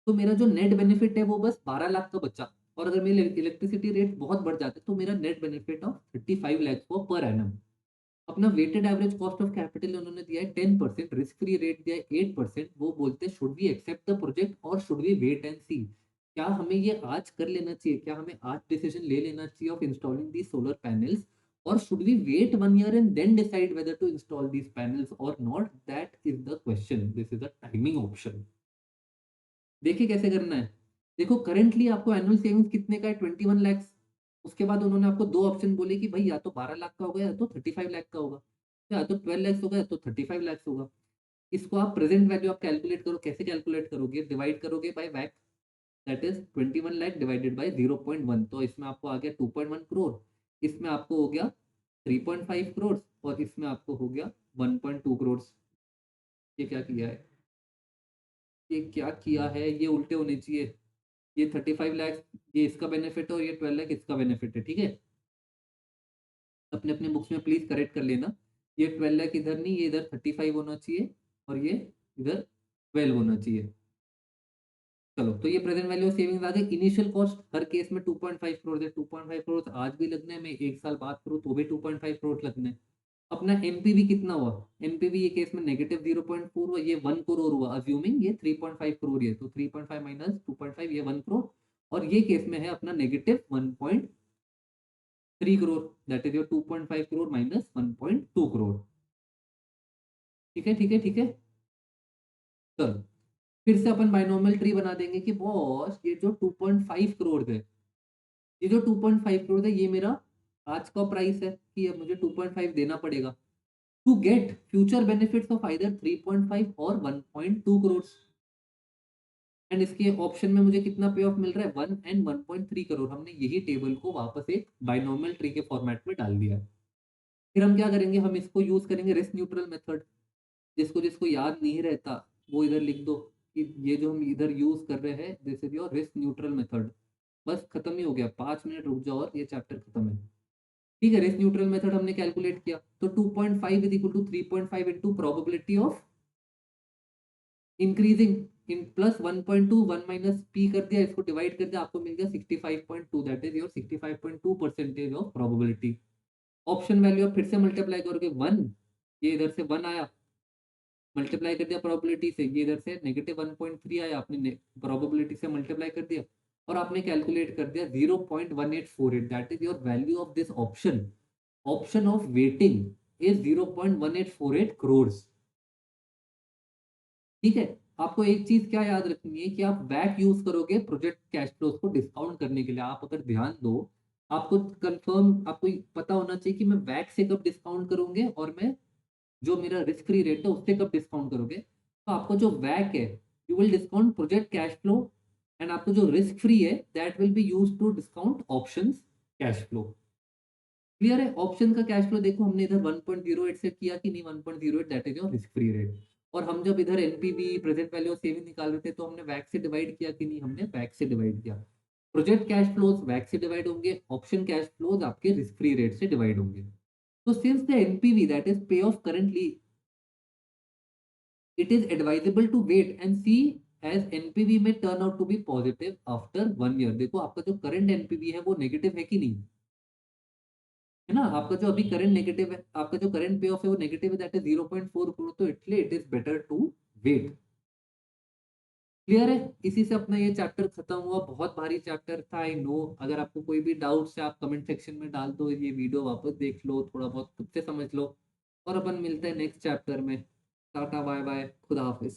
तो मेरा जो नेट बेनिफिट है वो बस 12 लाख का बचा। और अगर मेरे इलेक्ट्रिसिटी रेट बहुत बढ़ जाते तो मेरा नेट बेनिफिट ऑफ 35 लाख हुआ पर एनम। अपना weighted average cost of capital उन्होंने दिया है 10%, रिस्क फ्री रेट दिया है 8%। वो बोलते हैं should we accept the project और should we wait and see. क्या हमें ये आज कर लेना चाहिए, क्या हमें आज डिसीजन ले लेना चाहिए of installing the solar panels, और should we wait 1 year and then decide whether to install these panels और not, that is the question, this is the timing option. देखिए कैसे करना है। देखो करंटली आपको एनुअल सेविंग्स कितने का है, 21 लाख। उसके बाद उन्होंने आपको 2 ऑप्शन बोले कि भाई या तो 12 लाख का होगा या तो 35 लाख का होगा। या तो 12 लाख होगा या तो 35 लाख होगा। इसको आप प्रेजेंट वैल्यू आप कैलकुलेट करो, कैसे कैलकुलेट करोगे? डिवाइड करोगे बाय वैक, that is 21 lakh divided by 0.1, तो इसमें आपको आ गया 2.1 करोड़, इसमें आपको हो गया 3.5 करोड़, और इसमें आपको हो गया 1.2 करोड़। ये क्या किया है? ये क्या किया है? ये उल्टे होने चाहिए। ये 35 लाख ये इसका बेनिफिट है और ये 12 लाख इसका बेनिफिट है, ठीक है? अपने-अपने बुक्स में प्लीज़ करेक्ट कर लेना। ये 12 लाख इधर नहीं, ये इधर 35 होना चाहिए और ये इधर 12 होना चाहिए। चलो, तो ये प्रेज़ेंट वैल्यू ऑफ सेविंग्स आ गई। इनिशियल कॉस्ट हर केस में 2.5 करोड़ है। 2.5 करोड़ आज भी लगने हैं, मैं 1 साल बाद करूँ तो भी 2.5 करोड़ लगने हैं। अपना एनपीवी कितना हुआ? एनपीवी ये केस में नेगेटिव 0.4 हुआ, ये 1 करोड़ हुआ, अज़्यूमिंग ये 3.5 करोड़ ही है, तो 3.5 माइनस 2.5 ये 1 करोड़, और ये केस में है अपना negative 1.3 crore, that is your 2.5 crore minus 1.2 crore. ठीक है, ठीक है, ठीक है? चलो, फिर से अपन बायनॉमियल ट्री बना देंगे कि बॉस ये जो 2.5 करोड़ है, ये जो 2.5 करोड़ है ये मेरा आज का प्राइस है कि अब मुझे 2.5 देना पड़ेगा to get future benefits of either 3.5 और 1.2 करोड़। एंड इसके ऑप्शन में मुझे कितना पे ऑफ मिल रहा है? 1 एंड 1.3 करोड़। हमने यही टेबल को वापस एक बायनॉमियल ट्री के फॉर्मेट में डाल दिया है। फिर हम क्या करेंगे? हम इसको यूज करेंगे रिस्क न्यूट्रल मेथड। जिसको जिसको याद नहीं रहता वो इधर लिख दो कि ये जो हम इधर यूज कर रहे हैं this is your risk neutral method. बस खत्म ही हो गया, 5 मिनट रुक जाओ और ये चैप्टर खत्म है। ठीक है, रिस्क न्यूट्रल मेथड हमने कैलकुलेट किया, तो 2.5 is equal to 3.5 into probability of increasing in plus 1.2, 1 minus P कर दिया, इसको डिवाइड कर दिया, आपको मिल गया 65.2, that is your 65.2 percentage of probability. Option value आप फिर से मल्टीप्लाई करोगे 1, ये इधर से 1 आया, मल्टीप्लाई कर दिया प्रोबेबिलिटी से, ये इधर से नेगेटिव 1.3 आया, आपने प्रोबेबिलिटी से मल्टीप्लाई कर दिया और आपने कैलकुलेट कर दिया 0.1848, that is your value of this option. Option of waiting is 0.1848 crore. ठीक है? आपको एक चीज क्या याद रखनी है कि आप वैक यूज करोगे प्रोजेक्ट कैश फ्लोज को डिस्काउंट करने के लिए। आप अगर ध्यान दो, आपको कंफर्म आपको पता होना चाहिए कि मैं वैक से कब डिस्काउंट करूंगे और मैं जो मेरा रिस्क फ्री रेट है उससे कब डिस्काउंट करोगे। तो आपको जो वैक है, you will discount project cash flow, and आपको जो रिस्क फ्री है that will be used to discount options cash flow. Clear है? ऑप्शन का कैश फ्लो देखो हमने इधर 1.08 से किया कि नहीं, 1.08 that is your risk free rate. और हम जब इधर NPV present value of saving निकाल रहे थे तो हमने वैक से डिवाइड किया कि नहीं, हमने वैक से डिवाइड किया। प्रोजेक्ट कैश फ्लोज वैक से डिवाइड होंगे, ऑप्शन कैश फ्लोज आपके रिस्क फ्री रेट से डिवाइड होंगे। So since the NPV, that is payoff currently, it is advisable to wait and see as NPV may turn out to be positive after 1 year। देखो आपका जो करंट एनपीवी है वो नेगेटिव है कि नहीं, है ना? आपका जो अभी करंट नेगेटिव है, आपका जो करंट पे ऑफ है वो नेगेटिव है, दैट इज 0.4 करोड़, तो इसलिए it is better to wait. Clear है? इसी से अपना ये चैप्टर खत्म हुआ। बहुत भारी चैप्टर था, आई नो। अगर आपको कोई भी डाउट्स है आप कमेंट सेक्शन में डाल दो, ये वीडियो वापस देख लो, थोड़ा बहुत खुद से समझ लो, और अपन मिलते हैं नेक्स्ट चैप्टर में। टाटा बाय बाय, खुदा हाफिज।